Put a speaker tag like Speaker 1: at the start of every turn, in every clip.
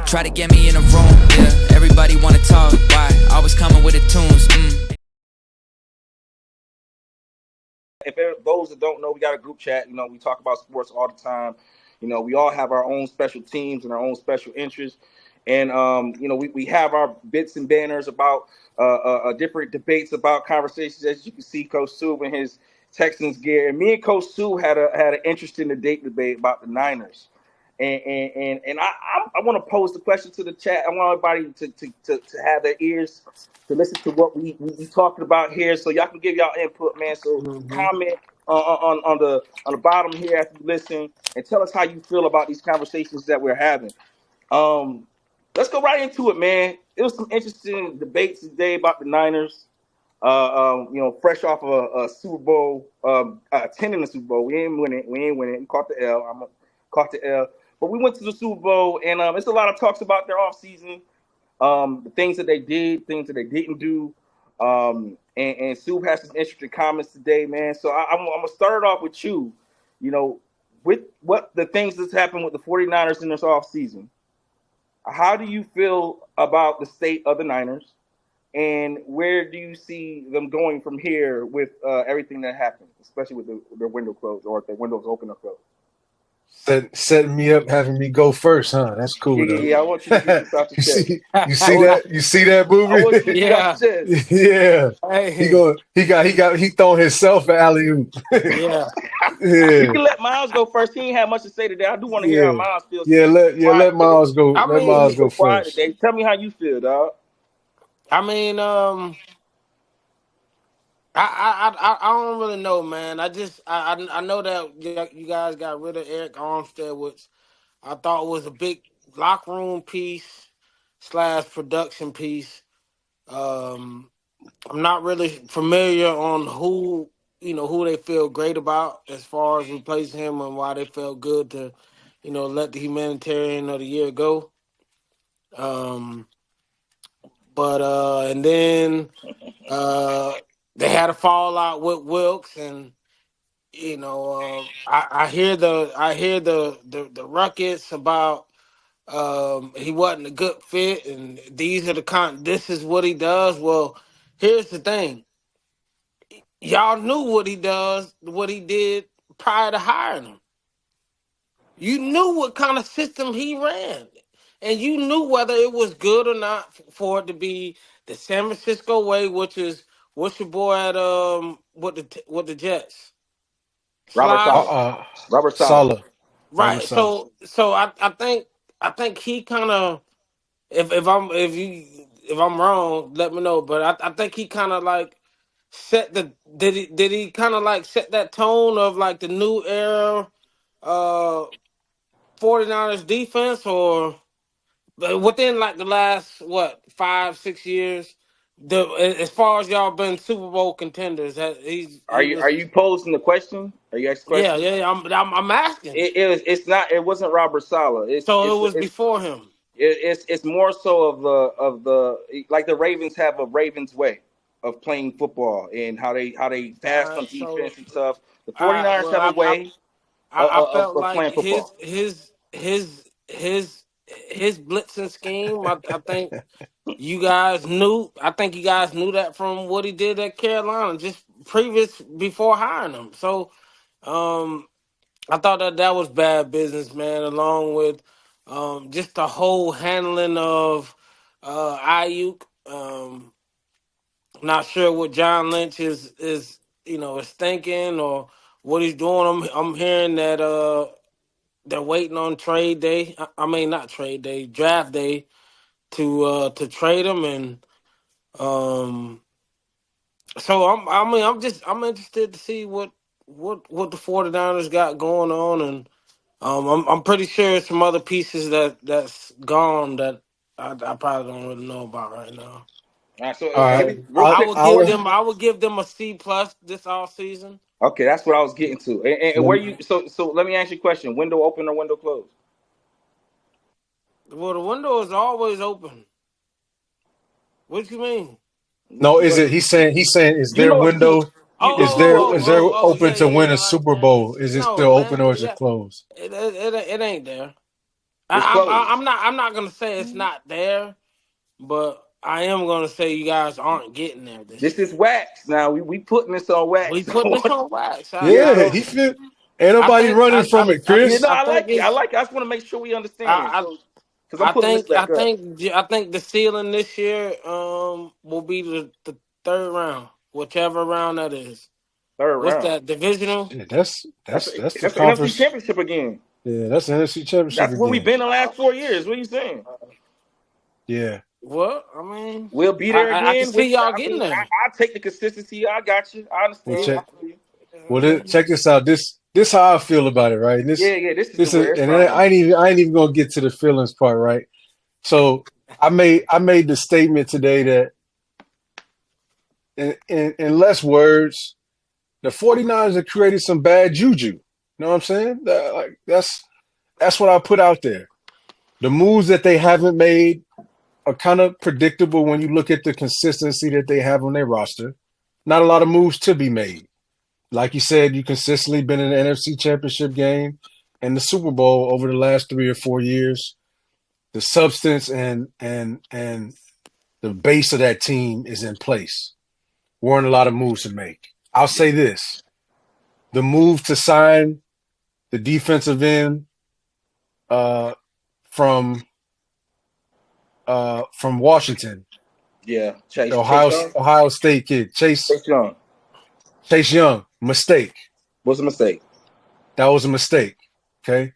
Speaker 1: Try to get me in a room, yeah. Everybody wanna talk, why? Always coming with the tunes,
Speaker 2: Those that don't know, we got a group chat. We talk about sports all the time. We all have our own special teams and our own special interests. And, we have our bits and banners about different debates about conversations. As you can see, Coach Sue in his Texans gear. And me and Coach Sue had an interesting debate about the Niners. And I want to pose the question to the chat. I want everybody to have their ears to listen to what we talking about here, so y'all can give y'all input, man. So
Speaker 3: Mm-hmm.
Speaker 2: comment on the bottom here after you listen, and tell us how you feel about these conversations that we're having. Um, let's go right into it, man. It was some interesting debates today about the Niners. Fresh off of a Super Bowl, attending the Super Bowl. We ain't win it. We caught the L. Caught the L. But we went to the Super Bowl, and it's a lot of talks about their offseason, the things that they did, things that they didn't do. And Sue has some interesting comments today, man. So I'm going to start it off with you. With what the things that's happened with the 49ers in this offseason, how do you feel about the state of the Niners? And where do you see them going from here with everything that happened, especially with their window closed or if their windows open or closed?
Speaker 4: Setting me up, having me go first, huh? That's
Speaker 2: Yeah,
Speaker 4: cool
Speaker 2: yeah,
Speaker 4: though.
Speaker 2: yeah. I want you to get this out your
Speaker 4: you
Speaker 2: chest.
Speaker 4: see, you
Speaker 2: I
Speaker 4: see
Speaker 2: want,
Speaker 4: that? You see that
Speaker 2: I want you to
Speaker 4: movie?
Speaker 2: get it out
Speaker 3: Yeah.
Speaker 2: your chest.
Speaker 4: Yeah.
Speaker 3: Hey.
Speaker 4: He throwing himself an alley oop.
Speaker 3: Yeah.
Speaker 2: You
Speaker 4: Yeah.
Speaker 2: can let Miles go first. He ain't had much to say today. I do want to hear how
Speaker 4: Yeah.
Speaker 2: Miles feels.
Speaker 4: Yeah,
Speaker 2: He's been quiet
Speaker 4: let
Speaker 2: today.
Speaker 4: Miles go.
Speaker 3: I
Speaker 4: Let
Speaker 2: Yeah,
Speaker 4: Miles
Speaker 2: he's
Speaker 3: mean,
Speaker 4: go
Speaker 2: been quiet
Speaker 4: first.
Speaker 2: today. Tell me how you feel, dog.
Speaker 3: I mean, I don't really know, man. I know that you guys got rid of Eric Armstead, which I thought was a big locker room piece slash production piece. Um, I'm not really familiar on who they feel great about as far as replacing him and why they felt good to, let the humanitarian of the year go. Um, but and then uh, they had a fallout with Wilkes, and I hear the ruckus about he wasn't a good fit, and this is what he does. Well, here's the thing: y'all knew what he did prior to hiring him. You knew what kind of system he ran, and you knew whether it was good or not for it to be the San Francisco way, which is what's your boy at with the Jets
Speaker 2: Robert
Speaker 3: Sly.
Speaker 2: Sala.
Speaker 4: Uh-uh.
Speaker 2: Robert Sala.
Speaker 4: Sala. Robert
Speaker 3: Right.
Speaker 4: Sala.
Speaker 3: So I think he kind of, if I'm wrong, let me know. But I think he kind of like set the did he kind of like set that tone of like the new era uh 49ers defense, or but within like the last what 5-6 years, as far as y'all been Super Bowl contenders,
Speaker 2: Are
Speaker 3: he
Speaker 2: you are
Speaker 3: was.
Speaker 2: you posing the question? Are you asking
Speaker 3: Yeah,
Speaker 2: questions?
Speaker 3: yeah, yeah, I'm asking.
Speaker 2: It's not. It wasn't Robert Sala.
Speaker 3: So it was before him.
Speaker 2: It's more so of the like the Ravens have a Ravens way of playing football and how they
Speaker 3: All
Speaker 2: fast on
Speaker 3: right, so
Speaker 2: defense and stuff. The
Speaker 3: all right,
Speaker 2: 49ers
Speaker 3: well,
Speaker 2: have a way
Speaker 3: I felt
Speaker 2: of
Speaker 3: like
Speaker 2: playing football.
Speaker 3: his blitzing scheme. I think you guys knew. I think you guys knew that from what he did at Carolina, just previous before hiring him. So, um, I thought that was bad business, man. Along with just the whole handling of Ayuk. Not sure what John Lynch is thinking or what he's doing. I'm hearing that they're waiting on trade day. I mean, not trade day, draft day to trade him, and um, so I'm interested to see what the 49ers got going on, and I'm pretty sure some other pieces that's gone that I probably don't really know about right now.
Speaker 2: All right, so
Speaker 4: All
Speaker 2: let
Speaker 4: right.
Speaker 2: me real quick.
Speaker 3: I would give them a C plus this all season.
Speaker 2: Okay, that's what I was getting to. And
Speaker 4: Let
Speaker 2: where
Speaker 4: me,
Speaker 2: you so let me ask you a question: window open or window closed?
Speaker 3: Well, the window is always open. What you mean?
Speaker 4: no, is
Speaker 2: Well,
Speaker 4: it he's saying is
Speaker 2: you
Speaker 4: their
Speaker 2: know it's two.
Speaker 4: window Is there open to win a Super Bowl? Is it
Speaker 3: No,
Speaker 4: still open
Speaker 3: man,
Speaker 4: or is it
Speaker 3: yeah,
Speaker 4: closed?
Speaker 3: it ain't there.
Speaker 2: It's closed.
Speaker 3: I'm not gonna say it's not there, but I am gonna say you guys aren't getting there this
Speaker 2: This
Speaker 3: year.
Speaker 2: is wax. Now we putting this on
Speaker 3: We
Speaker 2: wax.
Speaker 3: putting this on wax.
Speaker 2: Yes,
Speaker 4: Yeah,
Speaker 2: sir.
Speaker 4: he fit. Ain't nobody running from it,
Speaker 2: Yeah,
Speaker 4: Chris.
Speaker 2: no,
Speaker 3: I
Speaker 2: I
Speaker 3: think
Speaker 2: like it. I
Speaker 3: it's
Speaker 2: like it. I just want to make sure we understand.
Speaker 3: I,
Speaker 2: So, because I'm pulling this back up.
Speaker 3: I think the ceiling this year will be the third round, whichever round that is.
Speaker 2: Third
Speaker 3: What's
Speaker 2: round.
Speaker 3: that divisional?
Speaker 4: Yeah,
Speaker 2: That's
Speaker 4: that's the
Speaker 2: that's the NFC
Speaker 4: conference.
Speaker 2: Championship again.
Speaker 4: Yeah, that's the NFC Championship
Speaker 2: That's where we've
Speaker 4: again.
Speaker 2: been the last 4 years. What are you saying?
Speaker 4: Yeah,
Speaker 3: Well, I mean,
Speaker 2: We'll be there
Speaker 3: I can
Speaker 2: again.
Speaker 3: see y'all
Speaker 2: I
Speaker 3: getting
Speaker 2: mean,
Speaker 3: there.
Speaker 2: I take the consistency. I got you. I
Speaker 4: well,
Speaker 2: understand.
Speaker 3: Yeah,
Speaker 2: I
Speaker 4: check.
Speaker 2: feel you.
Speaker 4: Well, check this out. This how I feel about it, right?
Speaker 2: Yeah, yeah. This is
Speaker 4: This is,
Speaker 2: where it's
Speaker 4: and
Speaker 2: from.
Speaker 4: I ain't even gonna get to the feelings part, right? So I made the statement today that in less words, the 49ers have created some bad juju. You know what I'm saying? That's what I put out there. The moves that they haven't made are kind of predictable when you look at the consistency that they have on their roster. Not a lot of moves to be made. Like you said, you consistently been in the NFC Championship game and the Super Bowl over the last 3 or 4 years. The substance and the base of that team is in place. Weren't a lot of moves to make. I'll say this: the move to sign the defensive end uh, from Washington,
Speaker 2: Yeah, Chase
Speaker 4: Ohio
Speaker 2: Young.
Speaker 4: Ohio State kid,
Speaker 2: Chase Young.
Speaker 4: Chase Young, mistake.
Speaker 2: What's a mistake?
Speaker 4: That was a mistake. Okay.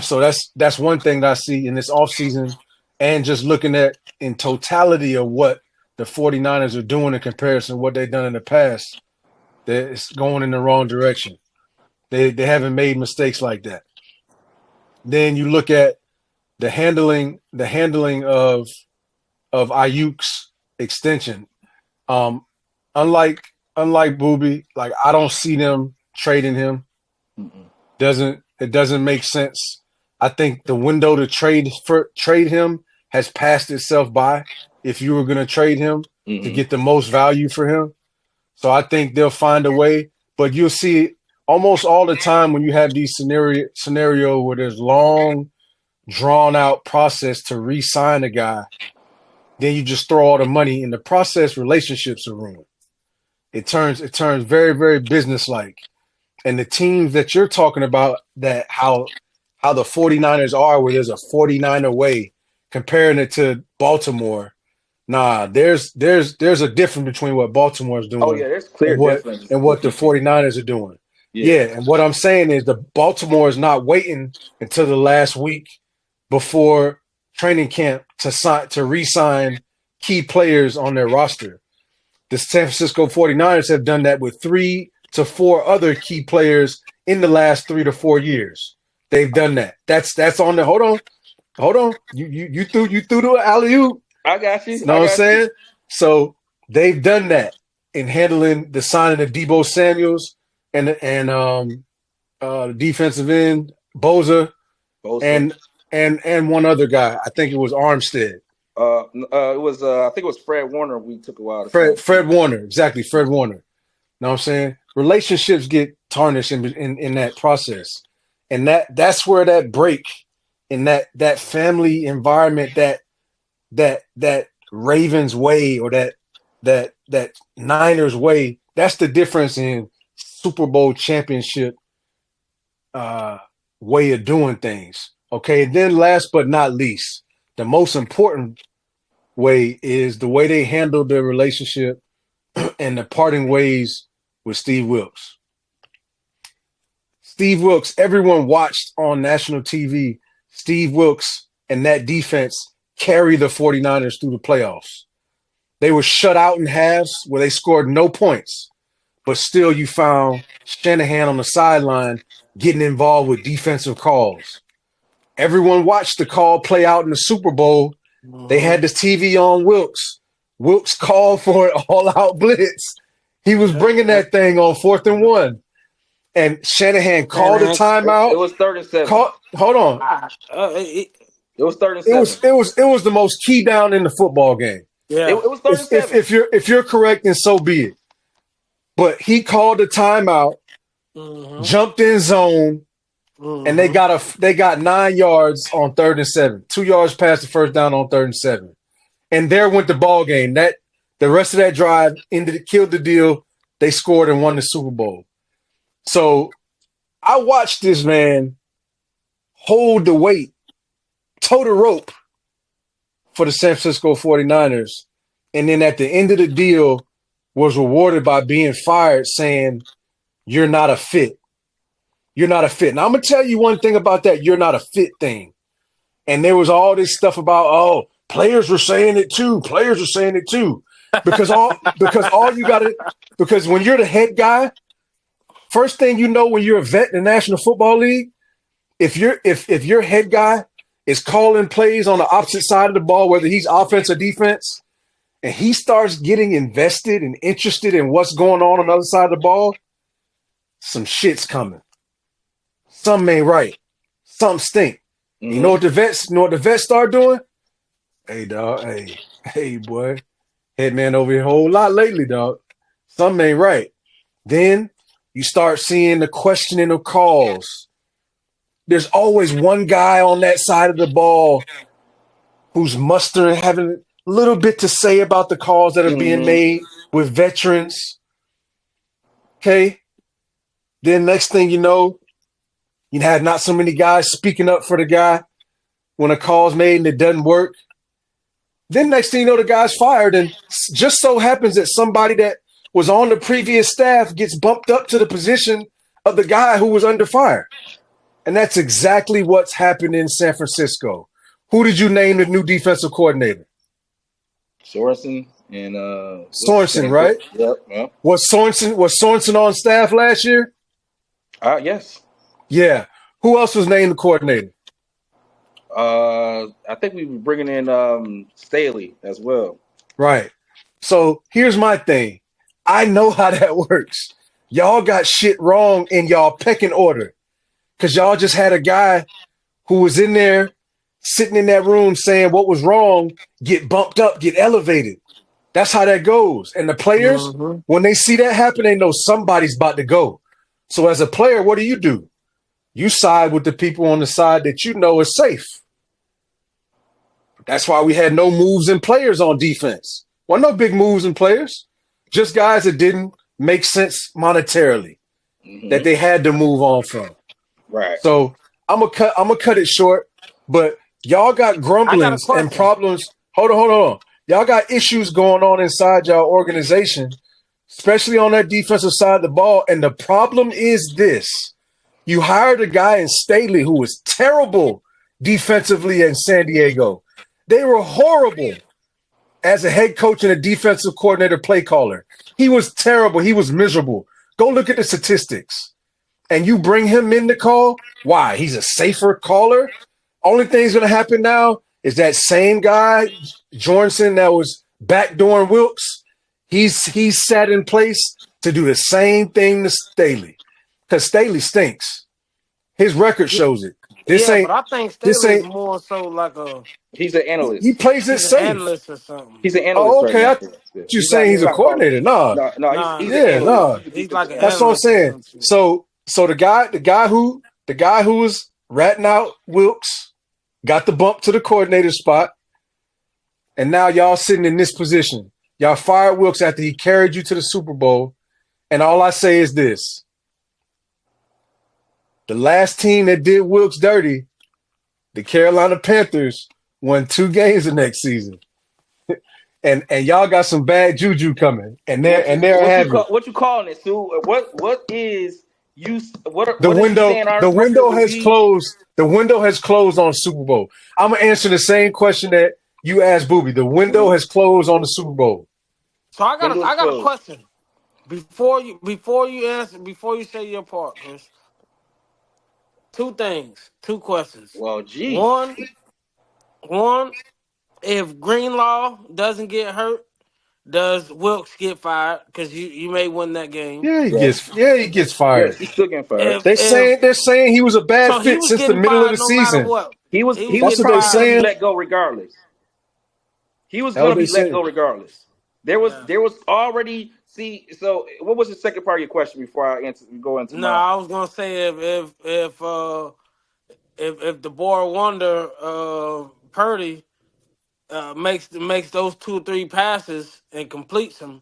Speaker 4: So that's one thing that I see in this offseason, and just looking at in totality of what the 49ers are doing in comparison to what they've done in the past, that it's going in the wrong direction. They haven't made mistakes like that. Then you look at the handling of Ayuk's extension. Um, unlike Booby, like I don't see them trading him. It doesn't make sense. I think the window to trade him has passed itself by. If you were going to trade him to get the most value for him, so I think they'll find a way. But you'll see almost all the time when you have these scenario where there's long, drawn out process to re-sign a guy, then you just throw all the money in the process. Relationships are ruined. It turns very, very businesslike. And the teams that you're talking about, that how the 49ers are, where there's a 49er way, comparing it to Baltimore, nah, there's a difference between what Baltimore's doing
Speaker 2: Oh yeah, there's clear difference.
Speaker 4: and what the 49ers are doing.
Speaker 2: Yeah.
Speaker 4: And what I'm saying is the Baltimore is not waiting until the last week before training camp to re-sign key players on their roster. The San Francisco 49ers have done that with 3 to 4 other key players in the last 3 to 4 years. They've done that. That's on the hold on. You threw the alley-oop.
Speaker 2: I got you.
Speaker 4: You know what I'm saying? So they've done that in handling the signing of Deebo Samuels and defensive end Boza and one other guy. I think it was Armstead.
Speaker 2: It was I think it was Fred Warner. We took a while to
Speaker 4: Fred Warner, exactly. Fred Warner. You know what I'm saying? Relationships get tarnished in that process, and that's where that break in that family environment, that Ravens way or that Niners way. That's the difference in Super Bowl championship way of doing things. Okay, and then last but not least, the most important way is the way they handled their relationship and the parting ways with Steve Wilkes. Steve Wilkes, everyone watched on national TV, Steve Wilkes and that defense carry the 49ers through the playoffs. They were shut out in halves where they scored no points, but still you found Shanahan on the sideline getting involved with defensive calls. Everyone watched the call play out in the Super Bowl. They had the TV on Wilkes. Wilkes called for an all-out blitz. He was bringing that thing on 4th and 1. And Shanahan called a timeout.
Speaker 2: It was 3rd and 7.
Speaker 4: Hold on.
Speaker 2: It was 3rd and 7.
Speaker 4: It was the most key down in the football game.
Speaker 3: Yeah.
Speaker 2: It was 3rd and 7.
Speaker 4: If you're correct, then so be it. but he called a timeout, jumped in zone, and they got 9 yards on 3rd and 7, 2 yards past the first down on 3rd and 7, and there went the ball game. That the rest of that drive killed the deal. They scored and won the Super Bowl. So I watched this man hold the weight, toe the rope for the San Francisco 49ers, and then at the end of the deal was rewarded by being fired, saying, "You're not a fit. You're not a fit." Now, I'm going to tell you one thing about that "you're not a fit" thing. And there was all this stuff about, players were saying it too. Players were saying it too. Because when you're the head guy, first thing you know when you're a vet in the National Football League, if your head guy is calling plays on the opposite side of the ball, whether he's offense or defense, and he starts getting invested and interested in what's going on the other side of the ball, some shit's coming. Something ain't right. Something stink. Mm-hmm. You know what the vets start doing? Hey, dog. Hey, boy. Headman over here a whole lot lately, dog. Something ain't right. Then you start seeing the questioning of calls. There's always one guy on that side of the ball who's mustering, having a little bit to say about the calls that are being made with veterans. Okay? Then next thing you know, you have not so many guys speaking up for the guy when a call's made and it doesn't work. Then next thing you know, the guy's fired, and just so happens that somebody that was on the previous staff gets bumped up to the position of the guy who was under fire. And that's exactly what's happened in San Francisco. Who did you name the new defensive coordinator?
Speaker 2: Sorensen and
Speaker 4: Sorensen, right?
Speaker 2: Yep.
Speaker 4: Was Sorensen on staff last year?
Speaker 2: Yes.
Speaker 4: Yeah. Who else was named the coordinator?
Speaker 2: I think we were bringing in Staley as well.
Speaker 4: Right. So here's my thing. I know how that works. Y'all got shit wrong in y'all pecking order because y'all just had a guy who was in there sitting in that room saying what was wrong, get bumped up, get elevated. That's how that goes. And the players, when they see that happen, they know somebody's about to go. So as a player, what do? You side with the people on the side that you know is safe. That's why we had no moves in players on defense. Well, no big moves in players. Just guys that didn't make sense monetarily, that they had to move on from.
Speaker 2: Right.
Speaker 4: So I'm gonna cut it short. But y'all got grumblings and problems. Hold on. Y'all got issues going on inside y'all organization, especially on that defensive side of the ball. And the problem is this. You hired a guy in Staley who was terrible defensively in San Diego. They were horrible as a head coach and a defensive coordinator play caller. He was terrible. He was miserable. Go look at the statistics. And you bring him in to call? Why? He's a safer caller? Only thing's going to happen now is that same guy, Jorgensen, that was backdooring Wilkes, he's sat in place to do the same thing to Staley. Because Staley stinks. His record shows it.
Speaker 3: But I think Staley is more so like
Speaker 2: he's an analyst.
Speaker 4: He plays it safe.
Speaker 3: Analyst or something.
Speaker 2: He's an analyst.
Speaker 4: Oh, okay.
Speaker 2: Right
Speaker 4: You're saying he's a coordinator. No,
Speaker 2: he's an analyst.
Speaker 3: He's like an
Speaker 4: that's what I'm saying. So the guy who was ratting out Wilkes got the bump to the coordinator spot, and now y'all sitting in this position. Y'all fired Wilkes after he carried you to the Super Bowl, and all I say is this. The last team that did Wilkes dirty, the Carolina Panthers, won 2 games the next season. and y'all got some bad juju coming. And they're happy.
Speaker 2: What you calling it, Sue? What is you
Speaker 4: the window has closed. The window has closed on Super Bowl. I'm gonna answer the same question that you asked Booby. The window has closed on the Super Bowl.
Speaker 3: So I got a question. Before you say your part, Chris. 2 things, 2 questions.
Speaker 2: Well, geez.
Speaker 3: One, if Greenlaw doesn't get hurt, does Wilkes get fired? Because you may win that game.
Speaker 4: Yeah, he gets fired.
Speaker 2: Yes, he's still getting fired.
Speaker 4: They're saying he was a bad fit since the middle of the season.
Speaker 2: He was
Speaker 4: that's what they're saying.
Speaker 2: Let go regardless. He was going to be let go regardless. There was already See, so what was the second part of your question before I go into
Speaker 3: No,
Speaker 2: my?
Speaker 3: I was gonna say if the boy wonder Purdy makes those 2 or 3 passes and completes them,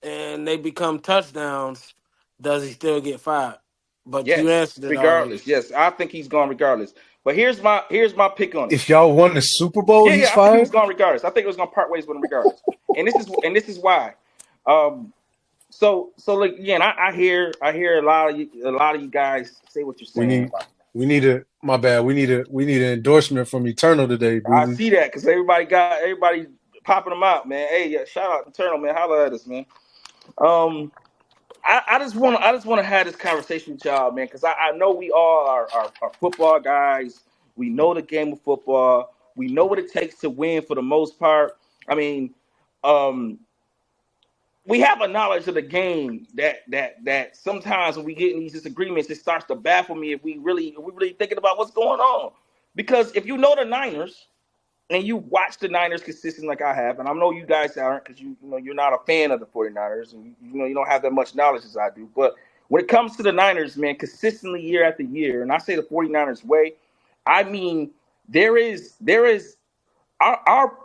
Speaker 3: and they become touchdowns, does he still get fired? But you
Speaker 2: Yes,
Speaker 3: answered it already.
Speaker 2: regardless. Yes, I think he's gone regardless. But here's my pick on it.
Speaker 4: If y'all won the Super Bowl,
Speaker 2: Yeah,
Speaker 4: he's
Speaker 2: yeah, I think he was
Speaker 4: fired.
Speaker 2: gone regardless. I think it was gonna part ways with him regardless. And this is why. Um, so like again, I hear a lot of you guys say what you're
Speaker 4: We
Speaker 2: saying
Speaker 4: need
Speaker 2: about.
Speaker 4: we need a my bad. We need an endorsement from Eternal today,
Speaker 2: I
Speaker 4: Booby.
Speaker 2: see that because everybody popping them out, man. Hey, yeah, shout out to Eternal, man. Holla at us, man. Um, I just want to have this conversation with y'all, man, because I know we all are football guys. We know the game of football. We know what it takes to win for the most part. I mean, um, we have a knowledge of the game that sometimes when we get in these disagreements, it starts to baffle me if we really thinking about what's going on. Because if you know the Niners and you watch the Niners consistently like I have, and I know you guys aren't because you're not a fan of the 49ers and you don't have that much knowledge as I do. But when it comes to the Niners, man, consistently year after year, and I say the 49ers way, I mean there is our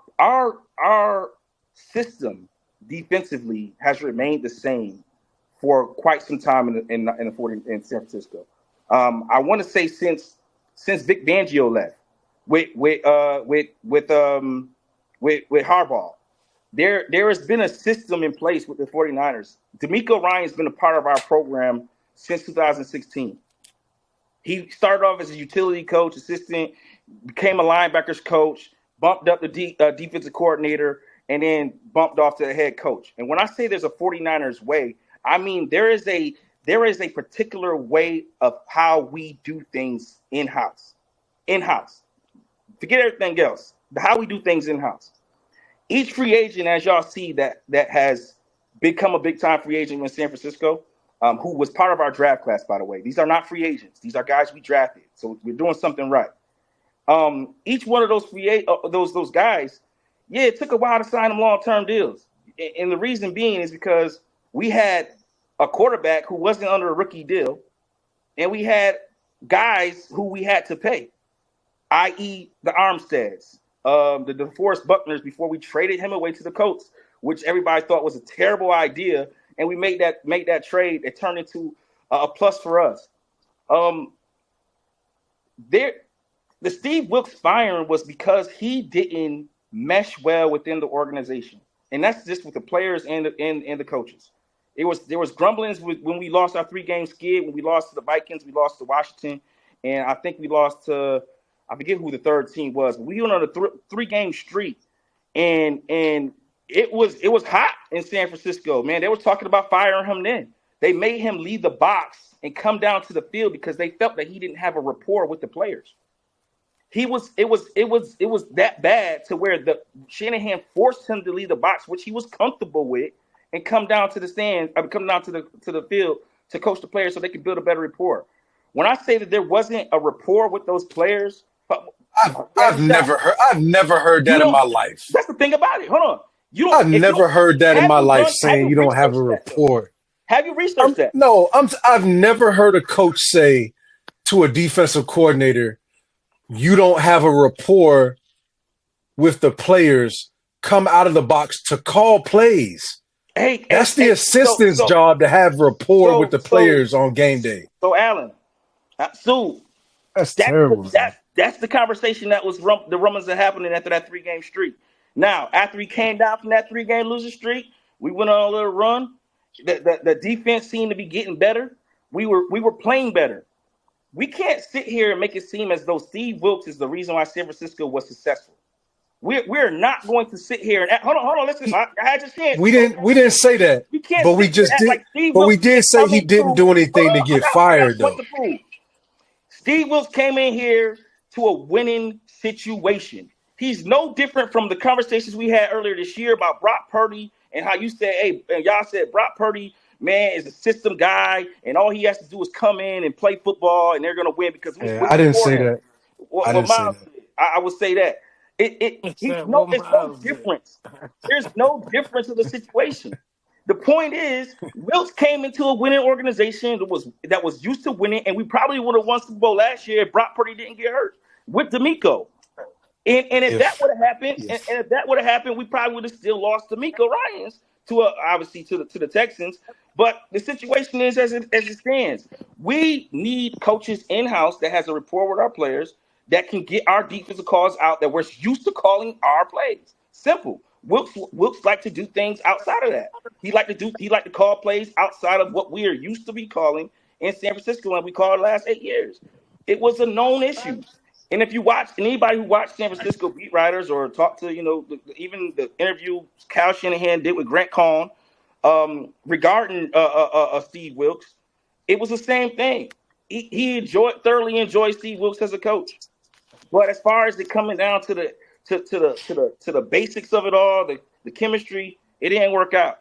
Speaker 2: system defensively has remained the same for quite some time in San Francisco. I want to say since Vic Fangio left with Harbaugh. There has been a system in place with the 49ers. D'Amico Ryan's been a part of our program since 2016. He started off as a utility coach, assistant, became a linebackers coach, bumped up the defensive coordinator, and then bumped off to the head coach. And when I say there's a 49ers way, I mean there is a particular way of how we do things in-house. In-house. Forget everything else. How we do things in-house. Each free agent, as y'all see, that has become a big-time free agent in San Francisco, who was part of our draft class, by the way. These are not free agents. These are guys we drafted. So we're doing something right. Each one of those those guys, yeah, it took a while to sign them long-term deals. And the reason being is because we had a quarterback who wasn't under a rookie deal, and we had guys who we had to pay, i.e., the Armsteads, the DeForest Buckners before we traded him away to the Colts, which everybody thought was a terrible idea, and we made that trade. It turned into a plus for us. Um, there, the Steve Wilkes firing was because he didn't mesh well within the organization, and that's just with the players and the coaches. There was grumblings when we lost our 3-game skid. When we lost to the Vikings, we lost to Washington, and I think we lost to, I forget who the third team was, but we went on a 3-game streak, and it was hot in San Francisco. Man, they were talking about firing him then. They made him leave the box and come down to the field because they felt that he didn't have a rapport with the players. It was that bad to where the Shanahan forced him to leave the box, which he was comfortable with, and come down to the stand, come down to the field to coach the players so they could build a better rapport. When I say that there wasn't a rapport with those players,
Speaker 4: I've never heard
Speaker 2: you
Speaker 4: that in
Speaker 2: don't.
Speaker 4: my life.
Speaker 2: That's the thing about it. Hold on, you don't.
Speaker 4: I've
Speaker 2: If you
Speaker 4: never heard that in
Speaker 2: have
Speaker 4: my
Speaker 2: you
Speaker 4: life
Speaker 2: done, have
Speaker 4: saying
Speaker 2: you
Speaker 4: you don't have a
Speaker 2: researched that though?
Speaker 4: rapport.
Speaker 2: Have you researched that?
Speaker 4: I've never heard a coach say to a defensive coordinator, you don't have a rapport with the players, come out of the box to call plays.
Speaker 2: Hey,
Speaker 4: That's the assistant's job to have rapport with the players on game day.
Speaker 2: So Alan, Sue,
Speaker 4: That's terrible.
Speaker 2: That's the conversation that was the rumors that happening after that 3-game streak. Now, after he came down from that 3-game losing streak, we went on a little run. The defense seemed to be getting better. We were playing better. We can't sit here and make it seem as though Steve Wilkes is the reason why San Francisco was successful. We're not going to sit here and hold on. Listen, I had your chance.
Speaker 4: We didn't say that.
Speaker 2: We can't.
Speaker 4: But we just did.
Speaker 2: Like
Speaker 4: but we did say he didn't do anything to get fired, though.
Speaker 2: Steve Wilkes came in here to a winning situation. He's no different from the conversations we had earlier this year about Brock Purdy and how you said, hey, and y'all said Brock Purdy, man, is a system guy, and all he has to do is come in and play football, and they're going to win because
Speaker 4: I didn't say that.
Speaker 2: I would say that. There's no difference. There's no difference in the situation. The point is, Wilkes came into a winning organization that was used to winning, and we probably would have won Super Bowl last year if Brock Purdy didn't get hurt with D'Amico. And if that would have happened, and if that would have happened, we probably would have still lost D'Amico Ryans obviously to the Texans. But the situation is as it stands. We need coaches in house that has a rapport with our players that can get our defensive calls out that we're used to calling our plays. Simple. Wilkes like to do things outside of that. He like to call plays outside of what we are used to be calling in San Francisco, and we called the last 8 years. It was a known issue. And if you watch anybody who watched San Francisco beat writers or talked to, even the interview Kyle Shanahan did with Grant Cohn regarding Steve Wilkes, it was the same thing. He thoroughly enjoyed Steve Wilkes as a coach. But as far as it coming down to the basics of it all, the chemistry, it didn't work out.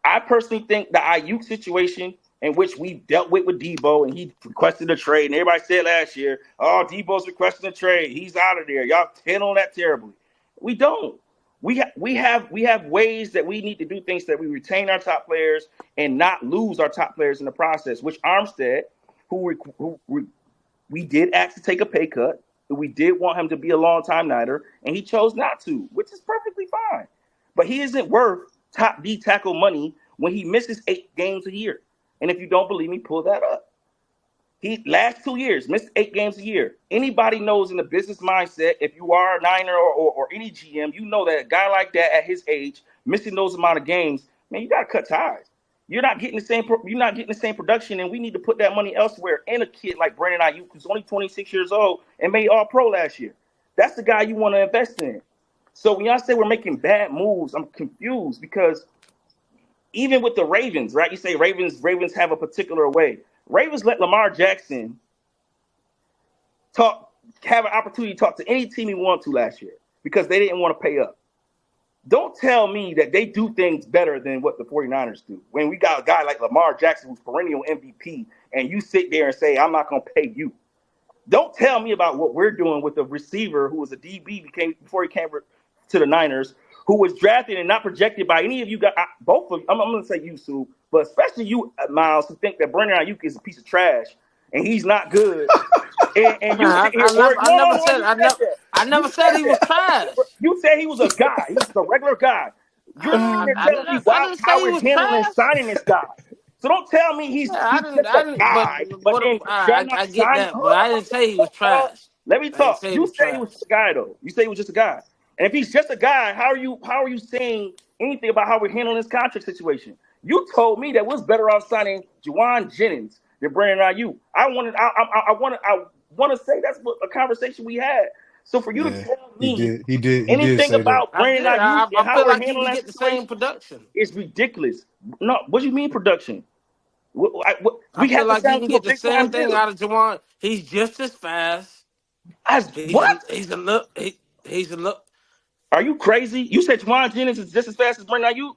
Speaker 2: I personally think the Ayuk situation, in which we dealt with Debo, and he requested a trade, and everybody said last year, "Oh, Debo's requesting a trade. He's out of there. Y'all handle that terribly." We don't. We have ways that we need to do things that we retain our top players and not lose our top players in the process. Which Armstead, who we did ask to take a pay cut, we did want him to be a long-time Nighter, and he chose not to, which is perfectly fine. But he isn't worth top D tackle money when he misses 8 games a year. And if you don't believe me, pull that up. He last 2 years missed 8 games a year. Anybody knows in the business mindset, if you are a Niner or any GM, you know that a guy like that at his age, missing those amount of games, man, you got to cut ties. You're not getting the same production, and we need to put that money elsewhere. And a kid like Brandon Ayuk, who's only 26 years old and made All-Pro last year, that's the guy you want to invest in. So when y'all say we're making bad moves, I'm confused because even with the Ravens, right? You say Ravens have a particular way. Ravens let Lamar Jackson have an opportunity to talk to any team he wanted to last year because they didn't want to pay up. Don't tell me that they do things better than what the 49ers do. When we got a guy like Lamar Jackson who's perennial MVP and you sit there and say, "I'm not going to pay you." Don't tell me about what we're doing with a receiver who was a DB before he came to the Niners, who was drafted and not projected by any of you guys. Both of you, I'm going to say you, Sue, but especially you, Miles, who think that Brandon Ayuk is a piece of trash and he's not good. And you sit here,
Speaker 3: I never said he was trash.
Speaker 2: You said he was a guy. He was a regular guy. You're telling me how we're handling signing this guy. So don't tell me he's just a guy.
Speaker 3: I get that, but I didn't say he was trash.
Speaker 2: Let me talk. You say he was just a guy, though. You say he was just a guy. And if he's just a guy, how are you saying anything about how we're handling this contract situation? You told me that we was better off signing Juwan Jennings than Brandon Ayuk. I want to say that's a conversation we had. So for you to tell me anything about Brandon Ayuk and how we're handling that
Speaker 3: the same production,
Speaker 2: it's ridiculous. No, what do you mean production?
Speaker 3: I feel like you can get the same thing out of Juwan. He's just as fast. He's a look.
Speaker 2: Are you crazy? You said Juwan Jennings is just as fast as Brandon Ayuk?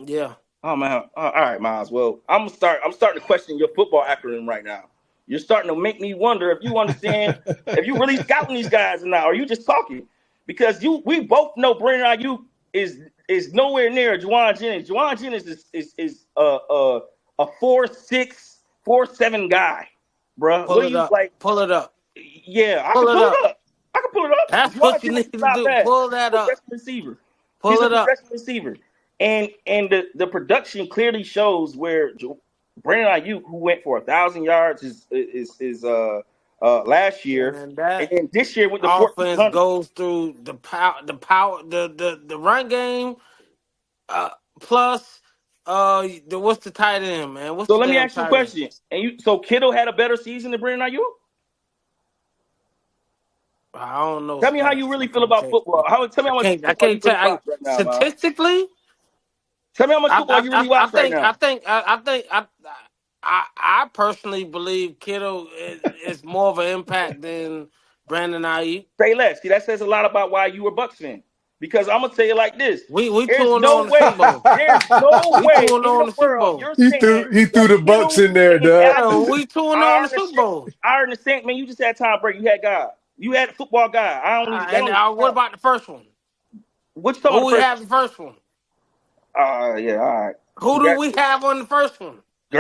Speaker 3: Yeah.
Speaker 2: Oh man. All right, Miles. Well, I'm starting to question your football acronym right now. You're starting to make me wonder if you understand if you really scouting these guys or not, or you just talking. Because we both know Brandon Ayuk is nowhere near Juwan Jennings. Juwan Jennings is a 4'6", 4'7" guy, bro.
Speaker 3: Pull it up.
Speaker 2: Yeah, I can pull it up.
Speaker 3: That's what you need to do. Pull that up.
Speaker 2: Receiver.
Speaker 3: Pull it up.
Speaker 2: Receiver. And the production clearly shows where Brandon Ayuk, who went for 1,000 yards, is last year, and this year with the
Speaker 3: offense goes through the power, the run game, plus what's the tight end, man?
Speaker 2: So let me ask you a question. So Kittle had a better season than Brandon Ayuk?
Speaker 3: I don't know.
Speaker 2: Tell me how you really feel about football. Tell me how much
Speaker 3: I can't tell right now, statistically.
Speaker 2: Tell me how much football you really watch right now.
Speaker 3: I personally believe Kittle is more of an impact than Brandon Ayuk.
Speaker 2: Say less. See, that says a lot about why you were Bucs fan. Because I'm gonna tell you like this:
Speaker 3: we touring on the Super Bowl.
Speaker 2: There's no way in the world
Speaker 4: he threw the Bucs in there, dog.
Speaker 3: We touring on the Super Bowl.
Speaker 2: I heard the same. Man, you just had Tom Brady. You had God. You had a football guy.
Speaker 3: What about the first one?
Speaker 2: Which talking?
Speaker 3: Who we have the first one?
Speaker 2: Yeah, all right.
Speaker 3: Who do we have on the first one?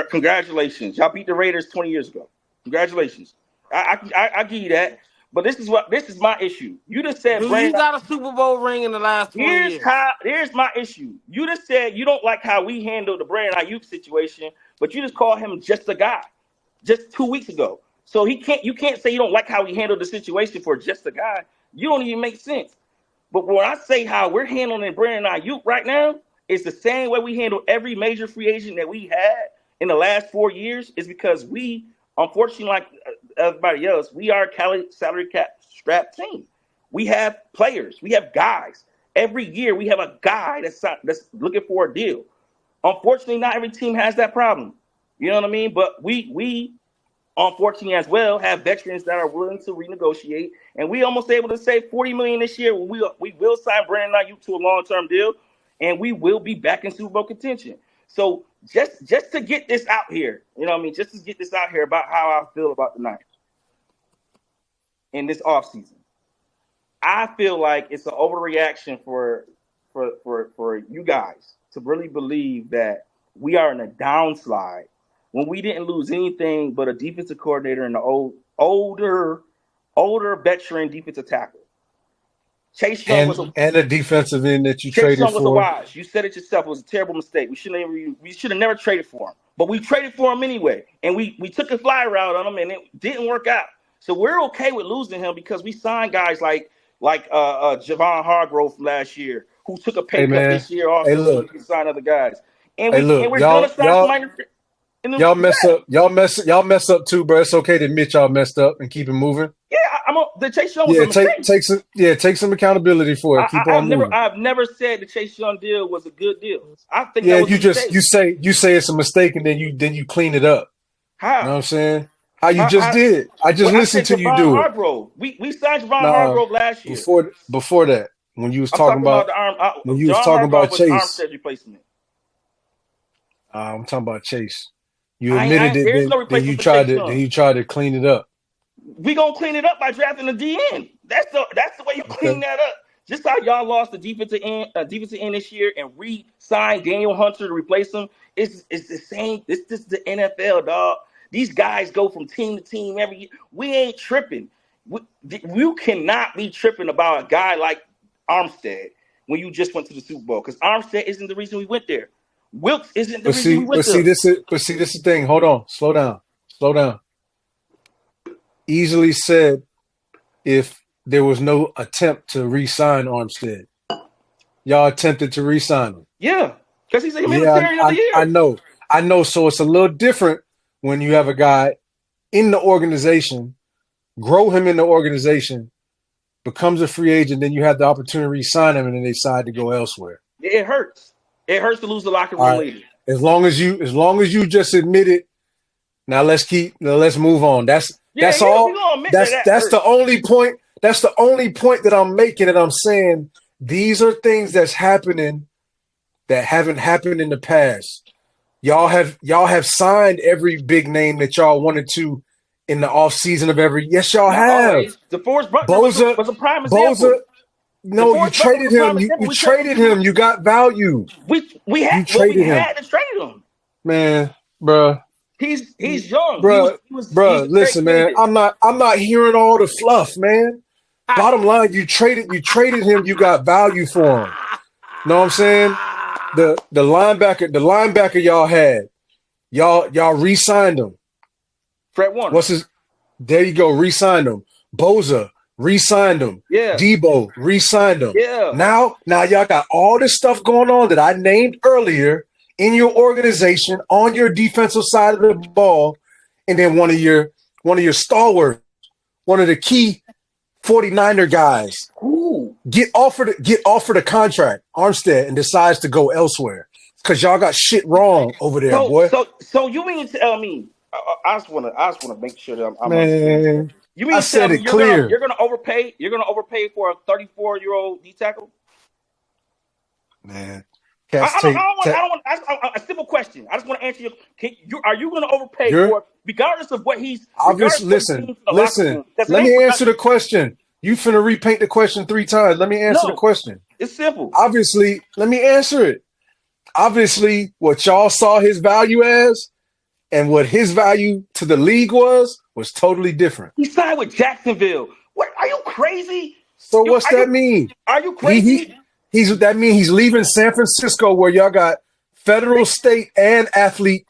Speaker 2: Congratulations. Y'all beat the Raiders 20 years ago. Congratulations. I give you that. But this is my issue. You just said
Speaker 3: Do you
Speaker 2: Brandon.
Speaker 3: got a Super Bowl ring in the last 20 years?
Speaker 2: Here's my issue. You just said you don't like how we handled the Brandon Ayuk situation, but you just call him just a guy just 2 weeks ago. So you can't say you don't like how we handled the situation for just a guy. You don't even make sense. But when I say how we're handling Brandon Ayuk right now, it's the same way we handle every major free agent that we had in the last 4 years. Is because we, unfortunately, like everybody else, we are a salary cap strapped team. We have players. We have guys. Every year we have a guy that's looking for a deal. Unfortunately, not every team has that problem. You know what I mean? But we unfortunately as well have veterans that are willing to renegotiate, and we almost able to save $40 million this year. We will sign Brandon Ayuk to a long-term deal, and we will be back in Super Bowl contention. So just to get this out here, you know what I mean? Just to get this out here about how I feel about the Niners in this offseason. I feel like it's an overreaction for you guys to really believe that we are in a downslide when we didn't lose anything but a defensive coordinator and an older veteran defensive tackle. Chase Young
Speaker 4: and a defensive end that you
Speaker 2: Chase
Speaker 4: traded
Speaker 2: Young was
Speaker 4: for.
Speaker 2: a wise. You said it yourself. It was a terrible mistake. We should have never traded for him, but we traded for him anyway, and we took a fly route on him, and it didn't work out. So we're okay with losing him because we signed guys like Javon Hargrove from last year, who took a pay cut this year also. So we can sign other guys, and we're gonna sign somebody.
Speaker 4: Y'all mess up too, bro. It's okay to admit y'all messed up and keep it moving.
Speaker 2: Yeah, the Chase Young was a mistake.
Speaker 4: Take some accountability for it. Keep on moving.
Speaker 2: I've never said the Chase Young deal was a good deal. I think
Speaker 4: you say it's a mistake and then you clean it up.
Speaker 2: How?
Speaker 4: You know what I'm saying? How you just did. I just listened to you do
Speaker 2: Hargrove. We signed Javon Hargrove last year.
Speaker 4: Before that, when you was talking about Chase.
Speaker 2: Armstead replacement.
Speaker 4: I'm talking about Chase. You admitted it, then you tried to clean it up.
Speaker 2: We gonna clean it up by drafting a DN. That's the way you clean that up. Just how y'all lost the defensive end this year and re-signed Daniel Hunter to replace him. It's the same. This is the NFL, dog. These guys go from team to team every year. We ain't tripping. You cannot be tripping about a guy like Armstead when you just went to the Super Bowl, because Armstead isn't the reason we went there. Wilkes isn't the reason we went there. This is
Speaker 4: the thing. Hold on. Slow down. Easily said if there was no attempt to re-sign Armstead. Y'all attempted to re-sign him.
Speaker 2: Yeah, because he's a humanitarian of the year.
Speaker 4: I know. So it's a little different when you have a guy in the organization, grow him in the organization, becomes a free agent, then you have the opportunity to re-sign him, and then they decide to go elsewhere.
Speaker 2: It hurts. It hurts to lose the locker room leader.
Speaker 4: As long as you just admit it. Now let's move on. That's all. That's the only point. That's the only point that I'm making. And I'm saying these are things that's happening that haven't happened in the past. Y'all have signed every big name that y'all wanted to in the offseason of every. Yes, y'all have.
Speaker 2: Always. DeForest Buckner was a prime example.
Speaker 4: No, you traded him. You traded him. You got value.
Speaker 2: We had to trade him.
Speaker 4: Man, bro.
Speaker 2: He's young.
Speaker 4: Bro, listen, man. I'm not hearing all the fluff, man. Bottom line, you traded him. You got value for him. Know what I'm saying? The linebacker y'all had, y'all re-signed him.
Speaker 2: Fred Warner.
Speaker 4: There you go. Re-signed him. Boza. Re-signed him.
Speaker 2: Yeah.
Speaker 4: Debo re-signed him.
Speaker 2: Yeah.
Speaker 4: Now y'all got all this stuff going on that I named earlier in your organization on your defensive side of the ball, and then one of your stalwarts, one of the key 49er guys, get offered a contract, Armstead, and decides to go elsewhere because y'all got shit wrong over there, boy.
Speaker 2: So you mean to tell me? I just want to make sure that I'm
Speaker 4: man.
Speaker 2: You mean to tell me you're gonna overpay? You're gonna overpay for a 34-year-old D tackle?
Speaker 4: Man,
Speaker 2: I don't want a simple question. I just want to answer you. Are you going to overpay for, regardless of what he's
Speaker 4: obviously? Listen. Let me answer the question. You finna repaint the question 3 times. Let me answer the question.
Speaker 2: It's simple.
Speaker 4: Obviously, let me answer it. Obviously, what y'all saw his value as and what his value to the league was totally different.
Speaker 2: He signed with Jacksonville. What? Are you crazy?
Speaker 4: So what's that mean?
Speaker 2: Are you
Speaker 4: He
Speaker 2: crazy?
Speaker 4: he's that mean he's leaving San Francisco where y'all got federal, state, and athlete